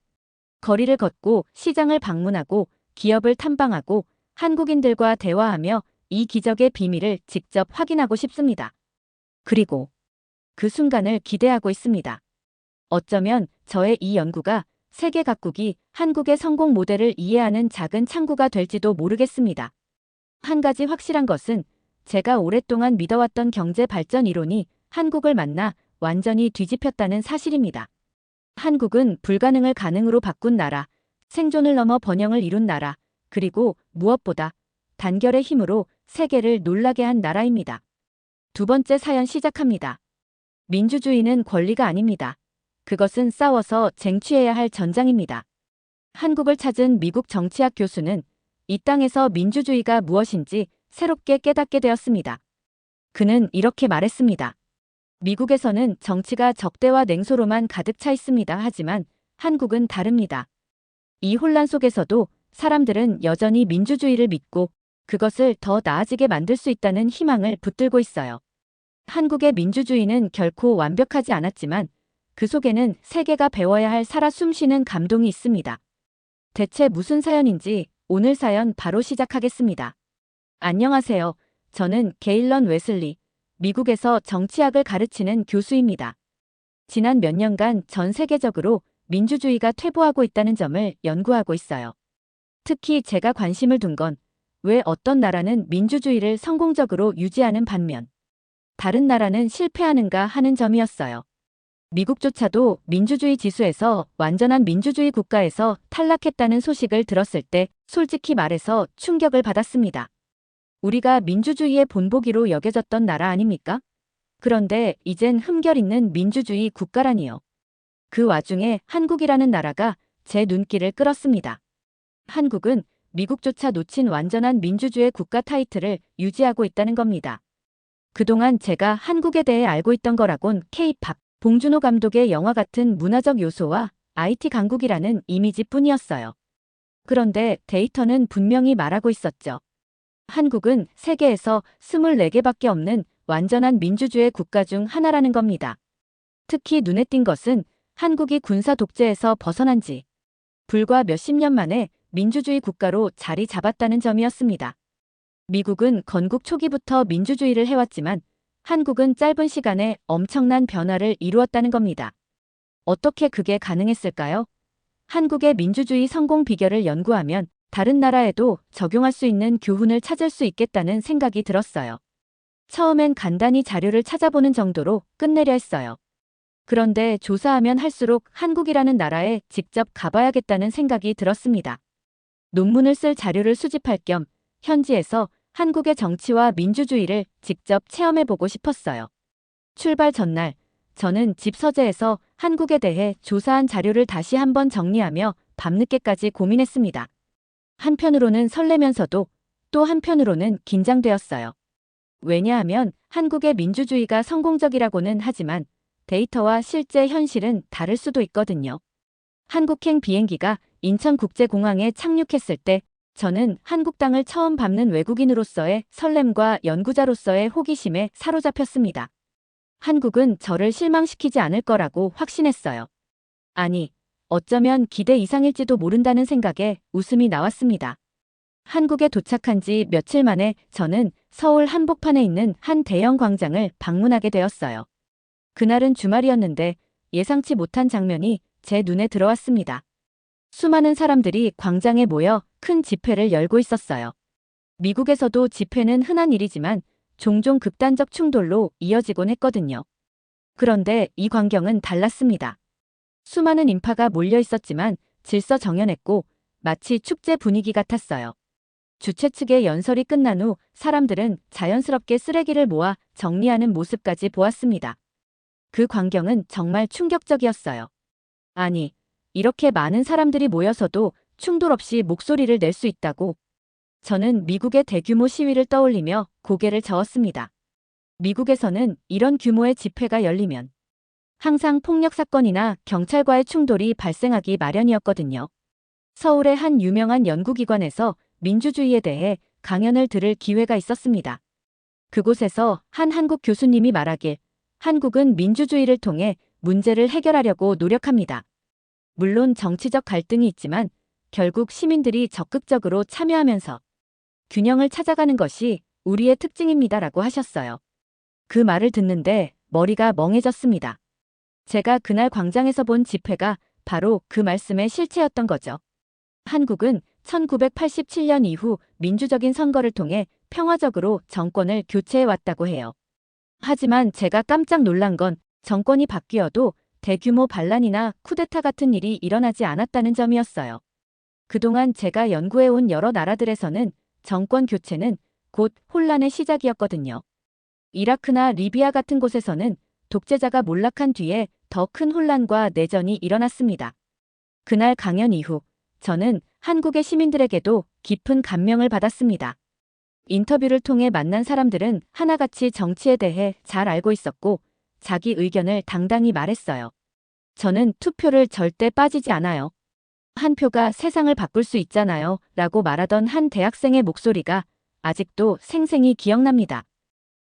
거리를 걷고 시장을 방문하고 기업을 탐방하고 한국인들과 대화하며 이 기적의 비밀을 직접 확인하고 싶습니다. 그리고 그 순간을 기대하고 있습니다. 어쩌면 저의 이 연구가 세계 각국이 한국의 성공 모델을 이해하는 작은 창구가 될지도 모르겠습니다. 한 가지 확실한 것은 제가 오랫동안 믿어왔던 경제 발전 이론이 한국을 만나 완전히 뒤집혔다는 사실입니다. 한국은 불가능을 가능으로 바꾼 나라, 생존을 넘어 번영을 이룬 나라, 그리고 무엇보다 단결의 힘으로 세계를 놀라게 한 나라입니다. 두 번째 사연 시작합니다. 민주주의는 권리가 아닙니다. 그것은 싸워서 쟁취해야 할 전장입니다. 한국을 찾은 미국 정치학 교수는 이 땅에서 민주주의가 무엇인지 새롭게 깨닫게 되었습니다. 그는 이렇게 말했습니다. 미국에서는 정치가 적대와 냉소로만 가득 차 있습니다. 하지만 한국은 다릅니다. 이 혼란 속에서도 사람들은 여전히 민주주의를 믿고 그것을 더 나아지게 만들 수 있다는 희망을 붙들고 있어요. 한국의 민주주의는 결코 완벽하지 않았지만 그 속에는 세계가 배워야 할 살아 숨쉬는 감동이 있습니다. 대체 무슨 사연인지 오늘 사연 바로 시작하겠습니다. 안녕하세요. 저는 게일런 웨슬리, 미국에서 정치학을 가르치는 교수입니다. 지난 몇 년간 전 세계적으로 민주주의가 퇴보하고 있다는 점을 연구하고 있어요. 특히 제가 관심을 둔 건 왜 어떤 나라는 민주주의를 성공적으로 유지하는 반면 다른 나라는 실패하는가 하는 점이었어요. 미국조차도 민주주의 지수에서 완전한 민주주의 국가에서 탈락했다는 소식을 들었을 때 솔직히 말해서 충격을 받았습니다. 우리가 민주주의의 본보기로 여겨졌던 나라 아닙니까? 그런데 이젠 흠결 있는 민주주의 국가라니요. 그 와중에 한국이라는 나라가 제 눈길을 끌었습니다. 한국은 미국조차 놓친 완전한 민주주의 국가 타이틀을 유지하고 있다는 겁니다. 그동안 제가 한국에 대해 알고 있던 거라곤 K-팝, 봉준호 감독의 영화 같은 문화적 요소와 IT 강국이라는 이미지뿐이었어요. 그런데 데이터는 분명히 말하고 있었죠. 한국은 세계에서 24개밖에 없는 완전한 민주주의 국가 중 하나라는 겁니다. 특히 눈에 띈 것은 한국이 군사 독재에서 벗어난 지 불과 몇십 년 만에 민주주의 국가로 자리 잡았다는 점이었습니다. 미국은 건국 초기부터 민주주의를 해왔지만 한국은 짧은 시간에 엄청난 변화를 이루었다는 겁니다. 어떻게 그게 가능했을까요? 한국의 민주주의 성공 비결을 연구하면 다른 나라에도 적용할 수 있는 교훈을 찾을 수 있겠다는 생각이 들었어요. 처음엔 간단히 자료를 찾아보는 정도로 끝내려 했어요. 그런데 조사하면 할수록 한국이라는 나라에 직접 가봐야겠다는 생각이 들었습니다. 논문을 쓸 자료를 수집할 겸 현지에서 한국의 정치와 민주주의를 직접 체험해보고 싶었어요. 출발 전날, 저는 집 서재에서 한국에 대해 조사한 자료를 다시 한번 정리하며 밤늦게까지 고민했습니다. 한편으로는 설레면서도 또 한편으로는 긴장되었어요. 왜냐하면 한국의 민주주의가 성공적이라고는 하지만 데이터와 실제 현실은 다를 수도 있거든요. 한국행 비행기가 인천국제공항에 착륙했을 때 저는 한국 땅을 처음 밟는 외국인으로서의 설렘과 연구자로서의 호기심에 사로잡혔습니다. 한국은 저를 실망시키지 않을 거라고 확신했어요. 아니, 어쩌면 기대 이상일지도 모른다는 생각에 웃음이 나왔습니다. 한국에 도착한 지 며칠 만에 저는 서울 한복판에 있는 한 대형 광장을 방문하게 되었어요. 그날은 주말이었는데 예상치 못한 장면이 제 눈에 들어왔습니다. 수많은 사람들이 광장에 모여 큰 집회를 열고 있었어요. 미국에서도 집회는 흔한 일이지만 종종 극단적 충돌로 이어지곤 했거든요. 그런데 이 광경은 달랐습니다. 수많은 인파가 몰려 있었지만 질서정연했고 마치 축제 분위기 같았어요. 주최 측의 연설이 끝난 후 사람들은 자연스럽게 쓰레기를 모아 정리하는 모습까지 보았습니다. 그 광경은 정말 충격적이었어요. 아니, 이렇게 많은 사람들이 모여서도 충돌 없이 목소리를 낼 수 있다고. 저는 미국의 대규모 시위를 떠올리며 고개를 저었습니다. 미국에서는 이런 규모의 집회가 열리면 항상 폭력 사건이나 경찰과의 충돌이 발생하기 마련이었거든요. 서울의 한 유명한 연구기관에서 민주주의에 대해 강연을 들을 기회가 있었습니다. 그곳에서 한 한국 교수님이 말하길 한국은 민주주의를 통해 문제를 해결하려고 노력합니다. 물론 정치적 갈등이 있지만 결국 시민들이 적극적으로 참여하면서 균형을 찾아가는 것이 우리의 특징입니다라고 하셨어요. 그 말을 듣는데 머리가 멍해졌습니다. 제가 그날 광장에서 본 집회가 바로 그 말씀의 실체였던 거죠. 한국은 1987년 이후 민주적인 선거를 통해 평화적으로 정권을 교체해왔다고 해요. 하지만 제가 깜짝 놀란 건 정권이 바뀌어도 대규모 반란이나 쿠데타 같은 일이 일어나지 않았다는 점이었어요. 그동안 제가 연구해온 여러 나라들에서는 정권 교체는 곧 혼란의 시작이었거든요. 이라크나 리비아 같은 곳에서는 독재자가 몰락한 뒤에 더 큰 혼란과 내전이 일어났습니다. 그날 강연 이후 저는 한국의 시민들에게도 깊은 감명을 받았습니다. 인터뷰를 통해 만난 사람들은 하나같이 정치에 대해 잘 알고 있었고 자기 의견을 당당히 말했어요. 저는 투표를 절대 빠지지 않아요. 한 표가 세상을 바꿀 수 있잖아요. 라고 말하던 한 대학생의 목소리가 아직도 생생히 기억납니다.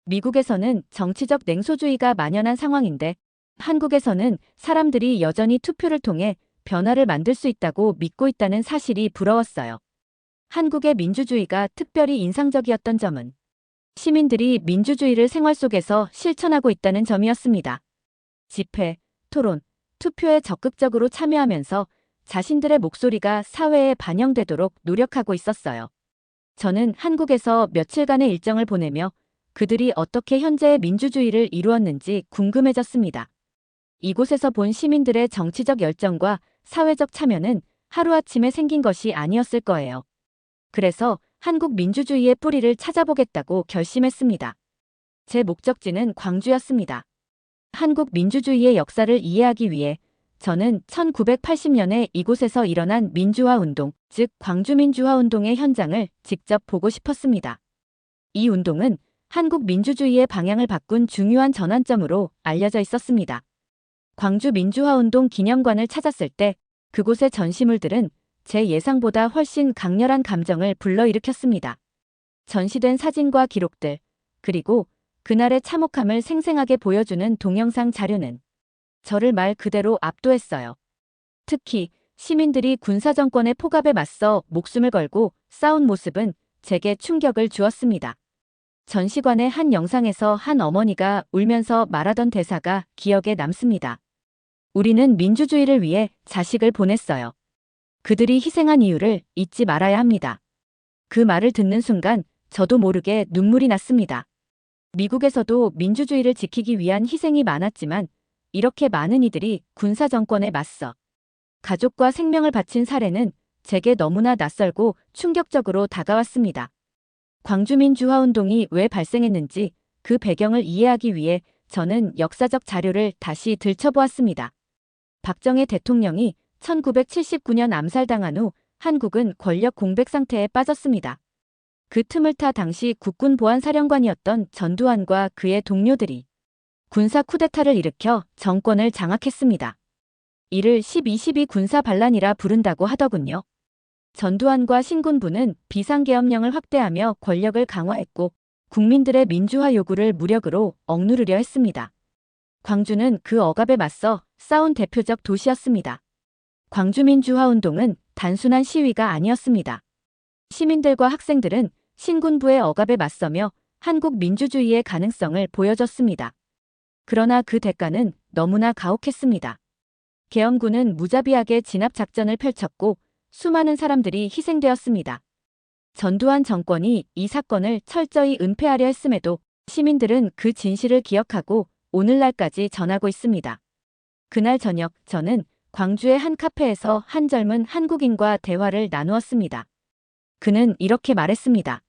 미국에서는 정치적 냉소주의가 만연한 상황인데 한국에서는 사람들이 여전히 투표를 통해 변화를 만들 수 있다고 믿고 있다는 사실이 부러웠어요. 한국의 민주주의가 특별히 인상적이었던 점은 시민들이 민주주의를 생활 속에서 실천하고 있다는 점이었습니다. 집회, 토론, 투표에 적극적으로 참여하면서 자신들의 목소리가 사회에 반영되도록 노력하고 있었어요. 저는 한국에서 며칠간의 일정을 보내며 그들이 어떻게 현재의 민주주의를 이루었는지 궁금해졌습니다. 이곳에서 본 시민들의 정치적 열정과 사회적 참여는 하루아침에 생긴 것이 아니었을 거예요. 그래서 한국 민주주의의 뿌리를 찾아보겠다고 결심했습니다. 제 목적지는 광주였습니다. 한국 민주주의의 역사를 이해하기 위해 저는 1980년에 이곳에서 일어난 민주화 운동, 즉 광주민주화 운동의 현장을 직접 보고 싶었습니다. 이 운동은 한국 민주주의의 방향을 바꾼 중요한 전환점으로 알려져 있었습니다. 광주 민주화 운동 기념관을 찾았을 때 그곳의 전시물들은 제 예상보다 훨씬 강렬한 감정을 불러일으켰습니다. 전시된 사진과 기록들, 그리고 그날의 참혹함을 생생하게 보여주는 동영상 자료는 저를 말 그대로 압도했어요. 특히 시민들이 군사정권의 폭압에 맞서 목숨을 걸고 싸운 모습은 제게 충격을 주었습니다. 전시관의 한 영상에서 한 어머니가 울면서 말하던 대사가 기억에 남습니다. 우리는 민주주의를 위해 자식을 보냈어요. 그들이 희생한 이유를 잊지 말아야 합니다. 그 말을 듣는 순간 저도 모르게 눈물이 났습니다. 미국에서도 민주주의를 지키기 위한 희생이 많았지만 이렇게 많은 이들이 군사정권에 맞서 가족과 생명을 바친 사례는 제게 너무나 낯설고 충격적으로 다가왔습니다. 광주민주화운동이 왜 발생했는지 그 배경을 이해하기 위해 저는 역사적 자료를 다시 들춰보았습니다. 박정희 대통령이 1979년 암살당한 후 한국은 권력 공백 상태에 빠졌습니다. 그 틈을 타 당시 국군 보안사령관이었던 전두환과 그의 동료들이 군사 쿠데타를 일으켜 정권을 장악했습니다. 이를 12.12 군사 반란이라 부른다고 하더군요. 전두환과 신군부는 비상계엄령을 확대하며 권력을 강화했고 국민들의 민주화 요구를 무력으로 억누르려 했습니다. 광주는 그 억압에 맞서 싸운 대표적 도시였습니다. 광주민주화운동은 단순한 시위가 아니었습니다. 시민들과 학생들은 신군부의 억압에 맞서며 한국 민주주의의 가능성을 보여줬습니다. 그러나 그 대가는 너무나 가혹했습니다. 계엄군은 무자비하게 진압작전을 펼쳤고 수많은 사람들이 희생되었습니다. 전두환 정권이 이 사건을 철저히 은폐하려 했음에도 시민들은 그 진실을 기억하고 오늘날까지 전하고 있습니다. 그날 저녁 저는 광주의 한 카페에서 한 젊은 한국인과 대화를 나누었습니다. 그는 이렇게 말했습니다.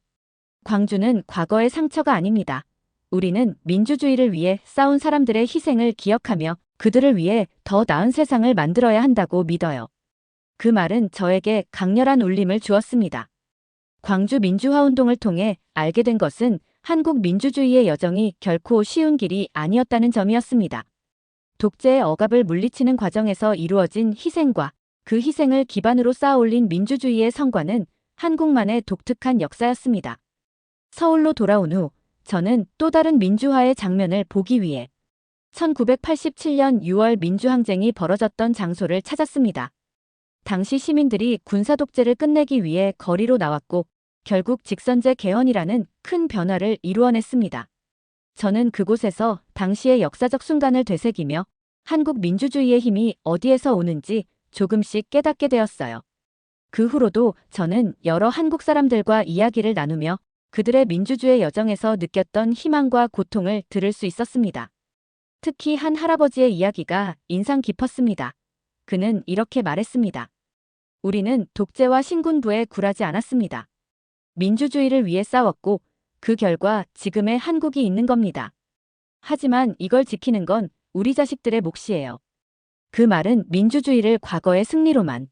광주는 과거의 상처가 아닙니다. 우리는 민주주의를 위해 싸운 사람들의 희생을 기억하며 그들을 위해 더 나은 세상을 만들어야 한다고 믿어요. 그 말은 저에게 강렬한 울림을 주었습니다. 광주 민주화운동을 통해 알게 된 것은 한국 민주주의의 여정이 결코 쉬운 길이 아니었다는 점이었습니다. 독재의 억압을 물리치는 과정에서 이루어진 희생과 그 희생을 기반으로 쌓아올린 민주주의의 성과는 한국만의 독특한 역사였습니다. 서울로 돌아온 후 저는 또 다른 민주화의 장면을 보기 위해 1987년 6월 민주항쟁이 벌어졌던 장소를 찾았습니다. 당시 시민들이 군사독재를 끝내기 위해 거리로 나왔고 결국 직선제 개헌이라는 큰 변화를 이루어냈습니다. 저는 그곳에서 당시의 역사적 순간을 되새기며 한국 민주주의의 힘이 어디에서 오는지 조금씩 깨닫게 되었어요. 그 후로도 저는 여러 한국 사람들과 이야기를 나누며 그들의 민주주의 여정에서 느꼈던 희망과 고통을 들을 수 있었습니다. 특히 한 할아버지의 이야기가 인상 깊었습니다. 그는 이렇게 말했습니다. 우리는 독재와 신군부에 굴하지 않았습니다. 민주주의를 위해 싸웠고 그 결과 지금의 한국이 있는 겁니다. 하지만 이걸 지키는 건 우리 자식들의 몫이에요. 그 말은 민주주의를 과거의 승리로만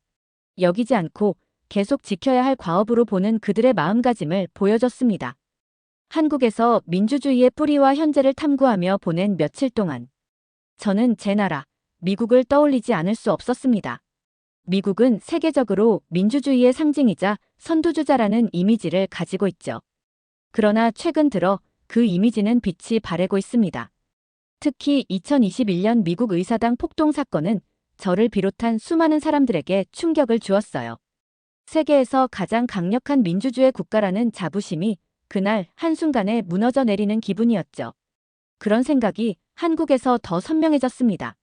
여기지 않고 계속 지켜야 할 과업으로 보는 그들의 마음가짐을 보여줬습니다. 한국에서 민주주의의 뿌리와 현재를 탐구하며 보낸 며칠 동안 저는 제 나라, 미국을 떠올리지 않을 수 없었습니다. 미국은 세계적으로 민주주의의 상징이자 선두주자라는 이미지를 가지고 있죠. 그러나 최근 들어 그 이미지는 빛이 바래고 있습니다. 특히 2021년 미국 의사당 폭동 사건은 저를 비롯한 수많은 사람들에게 충격을 주었어요. 세계에서 가장 강력한 민주주의 국가라는 자부심이 그날 한순간에 무너져 내리는 기분이었죠. 그런 생각이 한국에서 더 선명해졌습니다.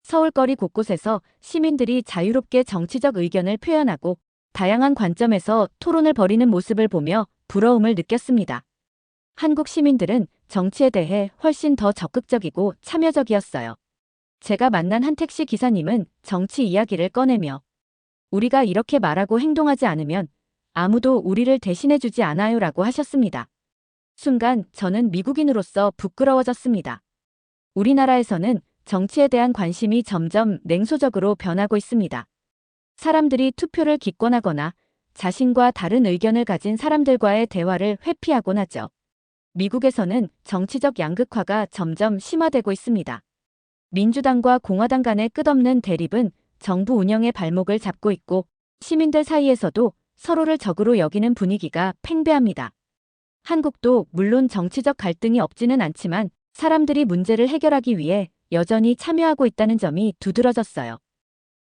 서울거리 곳곳에서 시민들이 자유롭게 정치적 의견을 표현하고 다양한 관점에서 토론을 벌이는 모습을 보며 부러움을 느꼈습니다. 한국 시민들은 정치에 대해 훨씬 더 적극적이고 참여적이었어요. 제가 만난 한 택시 기사님은 정치 이야기를 꺼내며 우리가 이렇게 말하고 행동하지 않으면 아무도 우리를 대신해주지 않아요라고 하셨습니다. 순간 저는 미국인으로서 부끄러워졌습니다. 우리나라에서는 정치에 대한 관심이 점점 냉소적으로 변하고 있습니다. 사람들이 투표를 기권하거나 자신과 다른 의견을 가진 사람들과의 대화를 회피하곤 하죠. 미국에서는 정치적 양극화가 점점 심화되고 있습니다. 민주당과 공화당 간의 끝없는 대립은 정부 운영의 발목을 잡고 있고 시민들 사이에서도 서로를 적으로 여기는 분위기가 팽배합니다. 한국도 물론 정치적 갈등이 없지는 않지만 사람들이 문제를 해결하기 위해 여전히 참여하고 있다는 점이 두드러졌어요.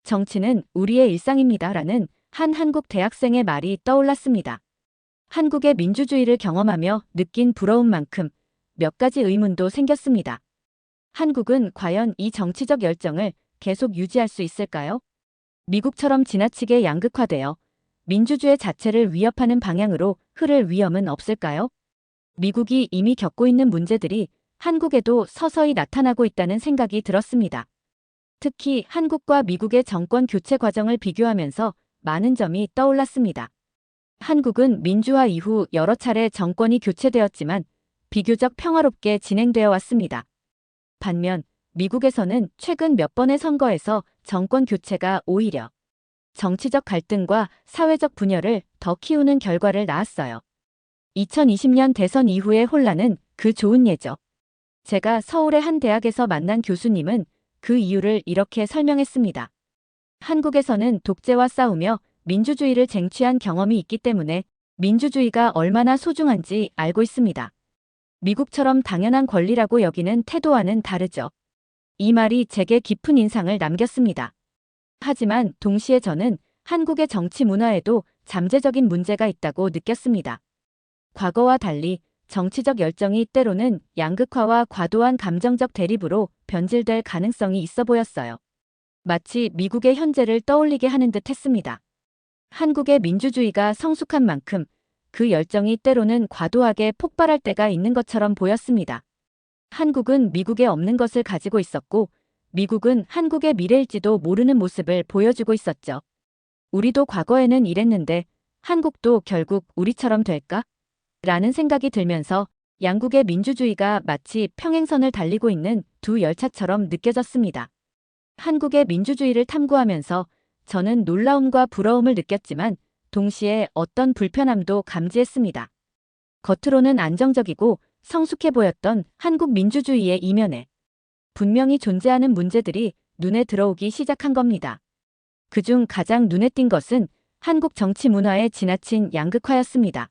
정치는 우리의 일상입니다라는 한 한국 대학생의 말이 떠올랐습니다. 한국의 민주주의를 경험하며 느낀 부러움만큼 몇 가지 의문도 생겼습니다. 한국은 과연 이 정치적 열정을 계속 유지할 수 있을까요? 미국처럼 지나치게 양극화되어 민주주의 자체를 위협하는 방향으로 흐를 위험은 없을까요? 미국이 이미 겪고 있는 문제들이 한국에도 서서히 나타나고 있다는 생각이 들었습니다. 특히 한국과 미국의 정권 교체 과정을 비교하면서 많은 점이 떠올랐습니다. 한국은 민주화 이후 여러 차례 정권이 교체되었지만 비교적 평화롭게 진행되어 왔습니다. 반면 미국에서는 최근 몇 번의 선거에서 정권 교체가 오히려 정치적 갈등과 사회적 분열을 더 키우는 결과를 낳았어요. 2020년 대선 이후의 혼란은 그 좋은 예죠. 제가 서울의 한 대학에서 만난 교수님은 그 이유를 이렇게 설명했습니다. 한국에서는 독재와 싸우며 민주주의를 쟁취한 경험이 있기 때문에 민주주의가 얼마나 소중한지 알고 있습니다. 미국처럼 당연한 권리라고 여기는 태도와는 다르죠. 이 말이 제게 깊은 인상을 남겼습니다. 하지만 동시에 저는 한국의 정치 문화에도 잠재적인 문제가 있다고 느꼈습니다. 과거와 달리 정치적 열정이 때로는 양극화와 과도한 감정적 대립으로 변질될 가능성이 있어 보였어요. 마치 미국의 현재를 떠올리게 하는 듯 했습니다. 한국의 민주주의가 성숙한 만큼 그 열정이 때로는 과도하게 폭발할 때가 있는 것처럼 보였습니다. 한국은 미국에 없는 것을 가지고 있었고 미국은 한국의 미래일지도 모르는 모습을 보여주고 있었죠. 우리도 과거에는 이랬는데 한국도 결국 우리처럼 될까? 라는 생각이 들면서 양국의 민주주의가 마치 평행선을 달리고 있는 두 열차처럼 느껴졌습니다. 한국의 민주주의를 탐구하면서 저는 놀라움과 부러움을 느꼈지만 동시에 어떤 불편함도 감지했습니다. 겉으로는 안정적이고 성숙해 보였던 한국 민주주의의 이면에 분명히 존재하는 문제들이 눈에 들어오기 시작한 겁니다. 그중 가장 눈에 띈 것은 한국 정치 문화의 지나친 양극화였습니다.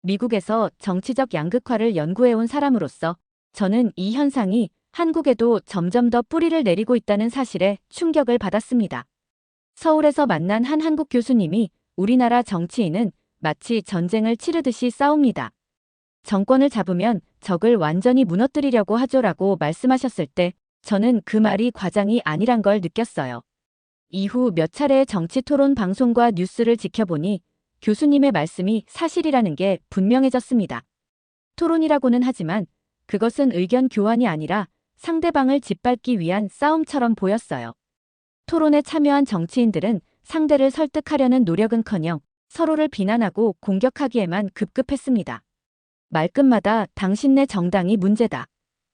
미국에서 정치적 양극화를 연구해온 사람으로서 저는 이 현상이 한국에도 점점 더 뿌리를 내리고 있다는 사실에 충격을 받았습니다. 서울에서 만난 한 한국 교수님이 우리나라 정치인은 마치 전쟁을 치르듯이 싸웁니다. 정권을 잡으면 적을 완전히 무너뜨리려고 하죠라고 말씀하셨을 때 저는 그 말이 과장이 아니란 걸 느꼈어요. 이후 몇 차례의 정치 토론 방송과 뉴스를 지켜보니 교수님의 말씀이 사실이라는 게 분명해졌습니다. 토론이라고는 하지만 그것은 의견 교환이 아니라 상대방을 짓밟기 위한 싸움처럼 보였어요. 토론에 참여한 정치인들은 상대를 설득하려는 노력은커녕 서로를 비난하고 공격하기에만 급급했습니다. 말끝마다 당신네 정당이 문제다.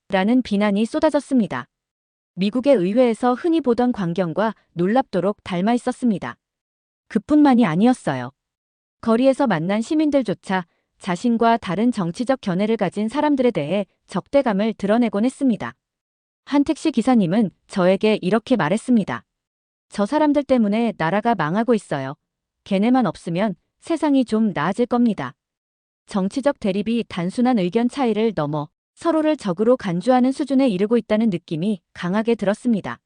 라는 비난이 쏟아졌습니다. 미국의 의회에서 흔히 보던 광경과 놀랍도록 닮아 있었습니다. 그뿐만이 아니었어요. 거리에서 만난 시민들조차 자신과 다른 정치적 견해를 가진 사람들에 대해 적대감을 드러내곤 했습니다. 한 택시 기사님은 저에게 이렇게 말했습니다. 저 사람들 때문에 나라가 망하고 있어요. 걔네만 없으면 세상이 좀 나아질 겁니다. 정치적 대립이 단순한 의견 차이를 넘어 서로를 적으로 간주하는 수준에 이르고 있다는 느낌이 강하게 들었습니다.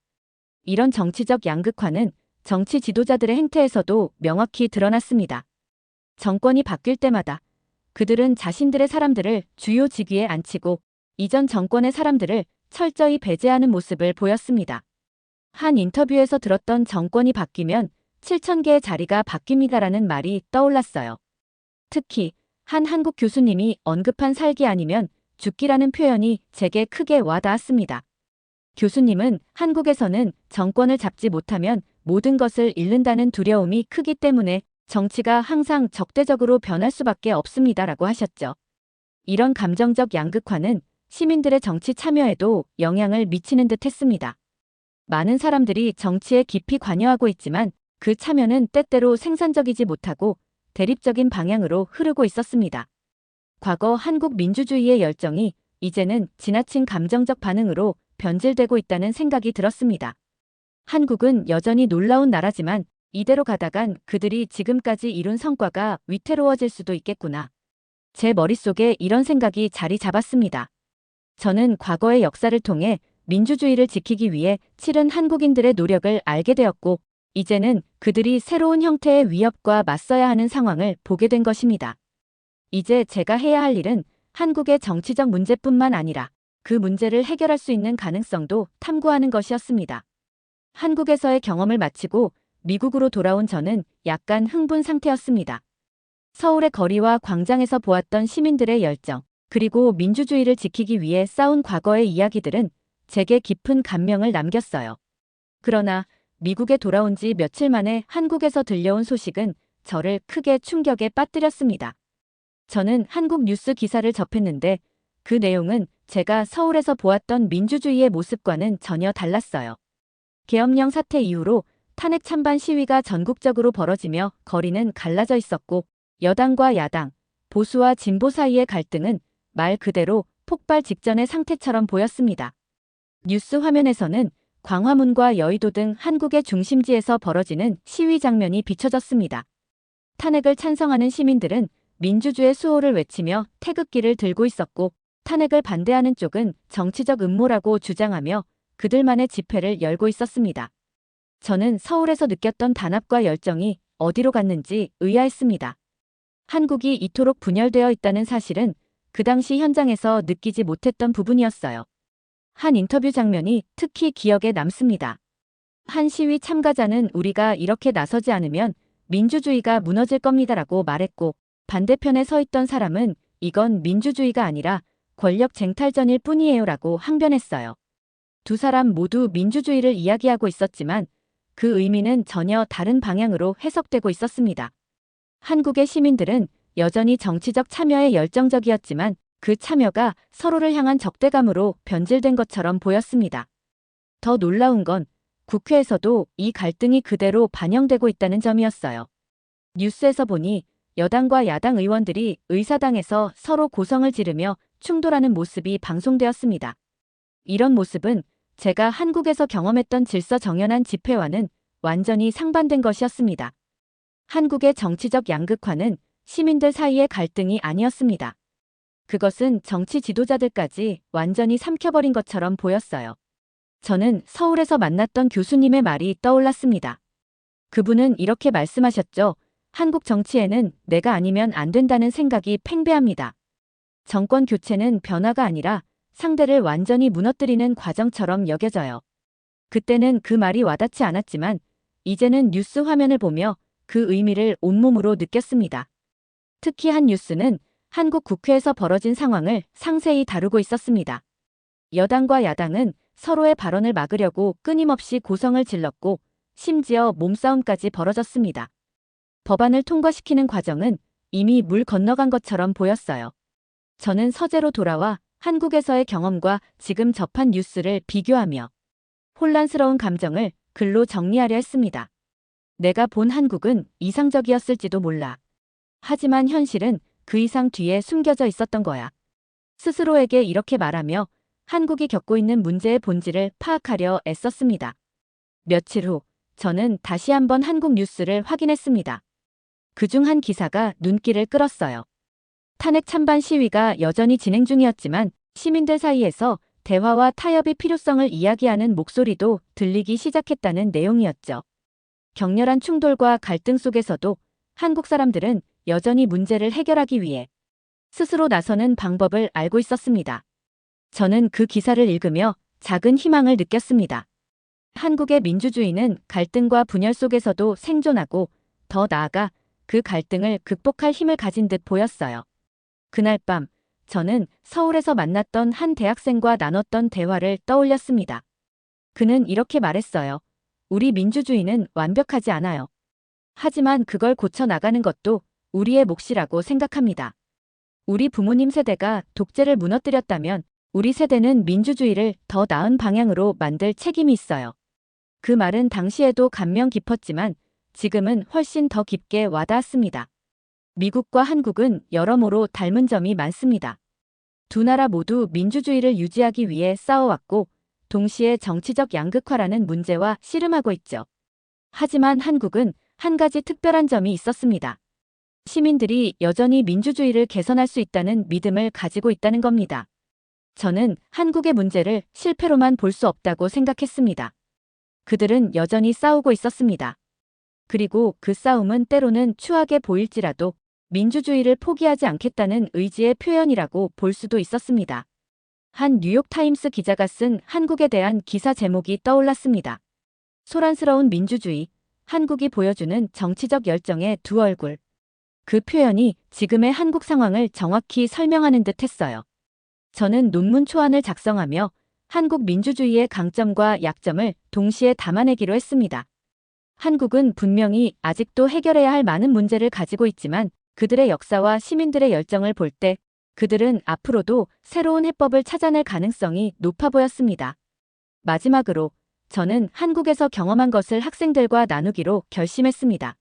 이런 정치적 양극화는 정치 지도자들의 행태에서도 명확히 드러났습니다. 정권이 바뀔 때마다 그들은 자신들의 사람들을 주요 직위에 앉히고 이전 정권의 사람들을 철저히 배제하는 모습을 보였습니다. 한 인터뷰에서 들었던 정권이 바뀌면 7,000개의 자리가 바뀝니다라는 말이 떠올랐어요. 특히 한 한국 교수님이 언급한 살기 아니면 죽기라는 표현이 제게 크게 와닿았습니다. 교수님은 한국에서는 정권을 잡지 못하면 모든 것을 잃는다는 두려움이 크기 때문에 정치가 항상 적대적으로 변할 수밖에 없습니다라고 하셨죠. 이런 감정적 양극화는 시민들의 정치 참여에도 영향을 미치는 듯 했습니다. 많은 사람들이 정치에 깊이 관여하고 있지만 그 참여는 때때로 생산적이지 못하고 대립적인 방향으로 흐르고 있었습니다. 과거 한국 민주주의의 열정이 이제는 지나친 감정적 반응으로 변질되고 있다는 생각이 들었습니다. 한국은 여전히 놀라운 나라지만 이대로 가다간 그들이 지금까지 이룬 성과가 위태로워질 수도 있겠구나. 제 머릿속에 이런 생각이 자리 잡았습니다. 저는 과거의 역사를 통해 민주주의를 지키기 위해 치른 한국인들의 노력을 알게 되었고, 이제는 그들이 새로운 형태의 위협과 맞서야 하는 상황을 보게 된 것입니다. 이제 제가 해야 할 일은 한국의 정치적 문제뿐만 아니라 그 문제를 해결할 수 있는 가능성도 탐구하는 것이었습니다. 한국에서의 경험을 마치고 미국으로 돌아온 저는 약간 흥분 상태였습니다. 서울의 거리와 광장에서 보았던 시민들의 열정, 그리고 민주주의를 지키기 위해 싸운 과거의 이야기들은 제게 깊은 감명을 남겼어요. 그러나 미국에 돌아온 지 며칠 만에 한국에서 들려온 소식은 저를 크게 충격에 빠뜨렸습니다. 저는 한국 뉴스 기사를 접했는데 그 내용은 제가 서울에서 보았던 민주주의의 모습과는 전혀 달랐어요. 계엄령 사태 이후로 탄핵 찬반 시위가 전국적으로 벌어지며 거리는 갈라져 있었고, 여당과 야당, 보수와 진보 사이의 갈등은 말 그대로 폭발 직전의 상태처럼 보였습니다. 뉴스 화면에서는 광화문과 여의도 등 한국의 중심지에서 벌어지는 시위 장면이 비춰졌습니다. 탄핵을 찬성하는 시민들은 민주주의 수호를 외치며 태극기를 들고 있었고, 탄핵을 반대하는 쪽은 정치적 음모라고 주장하며 그들만의 집회를 열고 있었습니다. 저는 서울에서 느꼈던 단합과 열정이 어디로 갔는지 의아했습니다. 한국이 이토록 분열되어 있다는 사실은 그 당시 현장에서 느끼지 못했던 부분이었어요. 한 인터뷰 장면이 특히 기억에 남습니다. 한 시위 참가자는 우리가 이렇게 나서지 않으면 민주주의가 무너질 겁니다라고 말했고, 반대편에 서 있던 사람은 이건 민주주의가 아니라 권력 쟁탈전일 뿐이에요라고 항변했어요. 두 사람 모두 민주주의를 이야기하고 있었지만 그 의미는 전혀 다른 방향으로 해석되고 있었습니다. 한국의 시민들은 여전히 정치적 참여에 열정적이었지만 그 참여가 서로를 향한 적대감으로 변질된 것처럼 보였습니다. 더 놀라운 건 국회에서도 이 갈등이 그대로 반영되고 있다는 점이었어요. 뉴스에서 보니 여당과 야당 의원들이 의사당에서 서로 고성을 지르며 충돌하는 모습이 방송되었습니다. 이런 모습은 제가 한국에서 경험했던 질서 정연한 집회와는 완전히 상반된 것이었습니다. 한국의 정치적 양극화는 시민들 사이의 갈등이 아니었습니다. 그것은 정치 지도자들까지 완전히 삼켜버린 것처럼 보였어요. 저는 서울에서 만났던 교수님의 말이 떠올랐습니다. 그분은 이렇게 말씀하셨죠. 한국 정치에는 내가 아니면 안 된다는 생각이 팽배합니다. 정권 교체는 변화가 아니라 상대를 완전히 무너뜨리는 과정처럼 여겨져요. 그때는 그 말이 와닿지 않았지만 이제는 뉴스 화면을 보며 그 의미를 온몸으로 느꼈습니다. 특히 한 뉴스는 한국 국회에서 벌어진 상황을 상세히 다루고 있었습니다. 여당과 야당은 서로의 발언을 막으려고 끊임없이 고성을 질렀고 심지어 몸싸움까지 벌어졌습니다. 법안을 통과시키는 과정은 이미 물 건너간 것처럼 보였어요. 저는 서재로 돌아와 한국에서의 경험과 지금 접한 뉴스를 비교하며 혼란스러운 감정을 글로 정리하려 했습니다. 내가 본 한국은 이상적이었을지도 몰라. 하지만 현실은 그 이상 뒤에 숨겨져 있었던 거야. 스스로에게 이렇게 말하며 한국이 겪고 있는 문제의 본질을 파악하려 애썼습니다. 며칠 후 저는 다시 한번 한국 뉴스를 확인했습니다. 그중 한 기사가 눈길을 끌었어요. 탄핵 찬반 시위가 여전히 진행 중이었지만 시민들 사이에서 대화와 타협의 필요성을 이야기하는 목소리도 들리기 시작했다는 내용이었죠. 격렬한 충돌과 갈등 속에서도 한국 사람들은 여전히 문제를 해결하기 위해 스스로 나서는 방법을 알고 있었습니다. 저는 그 기사를 읽으며 작은 희망을 느꼈습니다. 한국의 민주주의는 갈등과 분열 속에서도 생존하고 더 나아가 그 갈등을 극복할 힘을 가진 듯 보였어요. 그날 밤 저는 서울에서 만났던 한 대학생과 나눴던 대화를 떠올렸습니다. 그는 이렇게 말했어요. 우리 민주주의는 완벽하지 않아요. 하지만 그걸 고쳐 나가는 것도 우리의 몫이라고 생각합니다. 우리 부모님 세대가 독재를 무너뜨렸다면 우리 세대는 민주주의를 더 나은 방향으로 만들 책임이 있어요. 그 말은 당시에도 감명 깊었지만 지금은 훨씬 더 깊게 와닿았습니다. 미국과 한국은 여러모로 닮은 점이 많습니다. 두 나라 모두 민주주의를 유지하기 위해 싸워왔고 동시에 정치적 양극화라는 문제와 씨름하고 있죠. 하지만 한국은 한 가지 특별한 점이 있었습니다. 시민들이 여전히 민주주의를 개선할 수 있다는 믿음을 가지고 있다는 겁니다. 저는 한국의 문제를 실패로만 볼 수 없다고 생각했습니다. 그들은 여전히 싸우고 있었습니다. 그리고 그 싸움은 때로는 추하게 보일지라도 민주주의를 포기하지 않겠다는 의지의 표현이라고 볼 수도 있었습니다. 한 뉴욕타임스 기자가 쓴 한국에 대한 기사 제목이 떠올랐습니다. 소란스러운 민주주의, 한국이 보여주는 정치적 열정의 두 얼굴. 그 표현이 지금의 한국 상황을 정확히 설명하는 듯 했어요. 저는 논문 초안을 작성하며 한국 민주주의의 강점과 약점을 동시에 담아내기로 했습니다. 한국은 분명히 아직도 해결해야 할 많은 문제를 가지고 있지만 그들의 역사와 시민들의 열정을 볼 때 그들은 앞으로도 새로운 해법을 찾아낼 가능성이 높아 보였습니다. 마지막으로 저는 한국에서 경험한 것을 학생들과 나누기로 결심했습니다.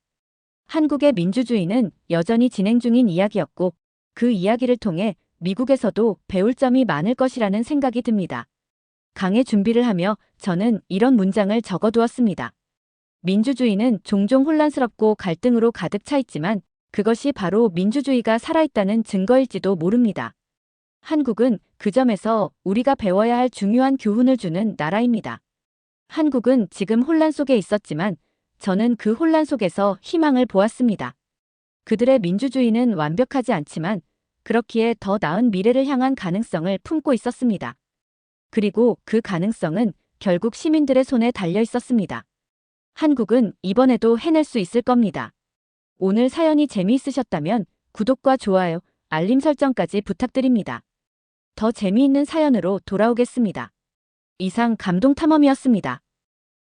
한국의 민주주의는 여전히 진행 중인 이야기였고 그 이야기를 통해 미국에서도 배울 점이 많을 것이라는 생각이 듭니다. 강의 준비를 하며 저는 이런 문장을 적어두었습니다. 민주주의는 종종 혼란스럽고 갈등으로 가득 차 있지만 그것이 바로 민주주의가 살아있다는 증거일지도 모릅니다. 한국은 그 점에서 우리가 배워야 할 중요한 교훈을 주는 나라입니다. 한국은 지금 혼란 속에 있었지만 저는 그 혼란 속에서 희망을 보았습니다. 그들의 민주주의는 완벽하지 않지만 그렇기에 더 나은 미래를 향한 가능성을 품고 있었습니다. 그리고 그 가능성은 결국 시민들의 손에 달려 있었습니다. 한국은 이번에도 해낼 수 있을 겁니다. 오늘 사연이 재미있으셨다면 구독과 좋아요, 알림 설정까지 부탁드립니다. 더 재미있는 사연으로 돌아오겠습니다. 이상 감동탐험이었습니다.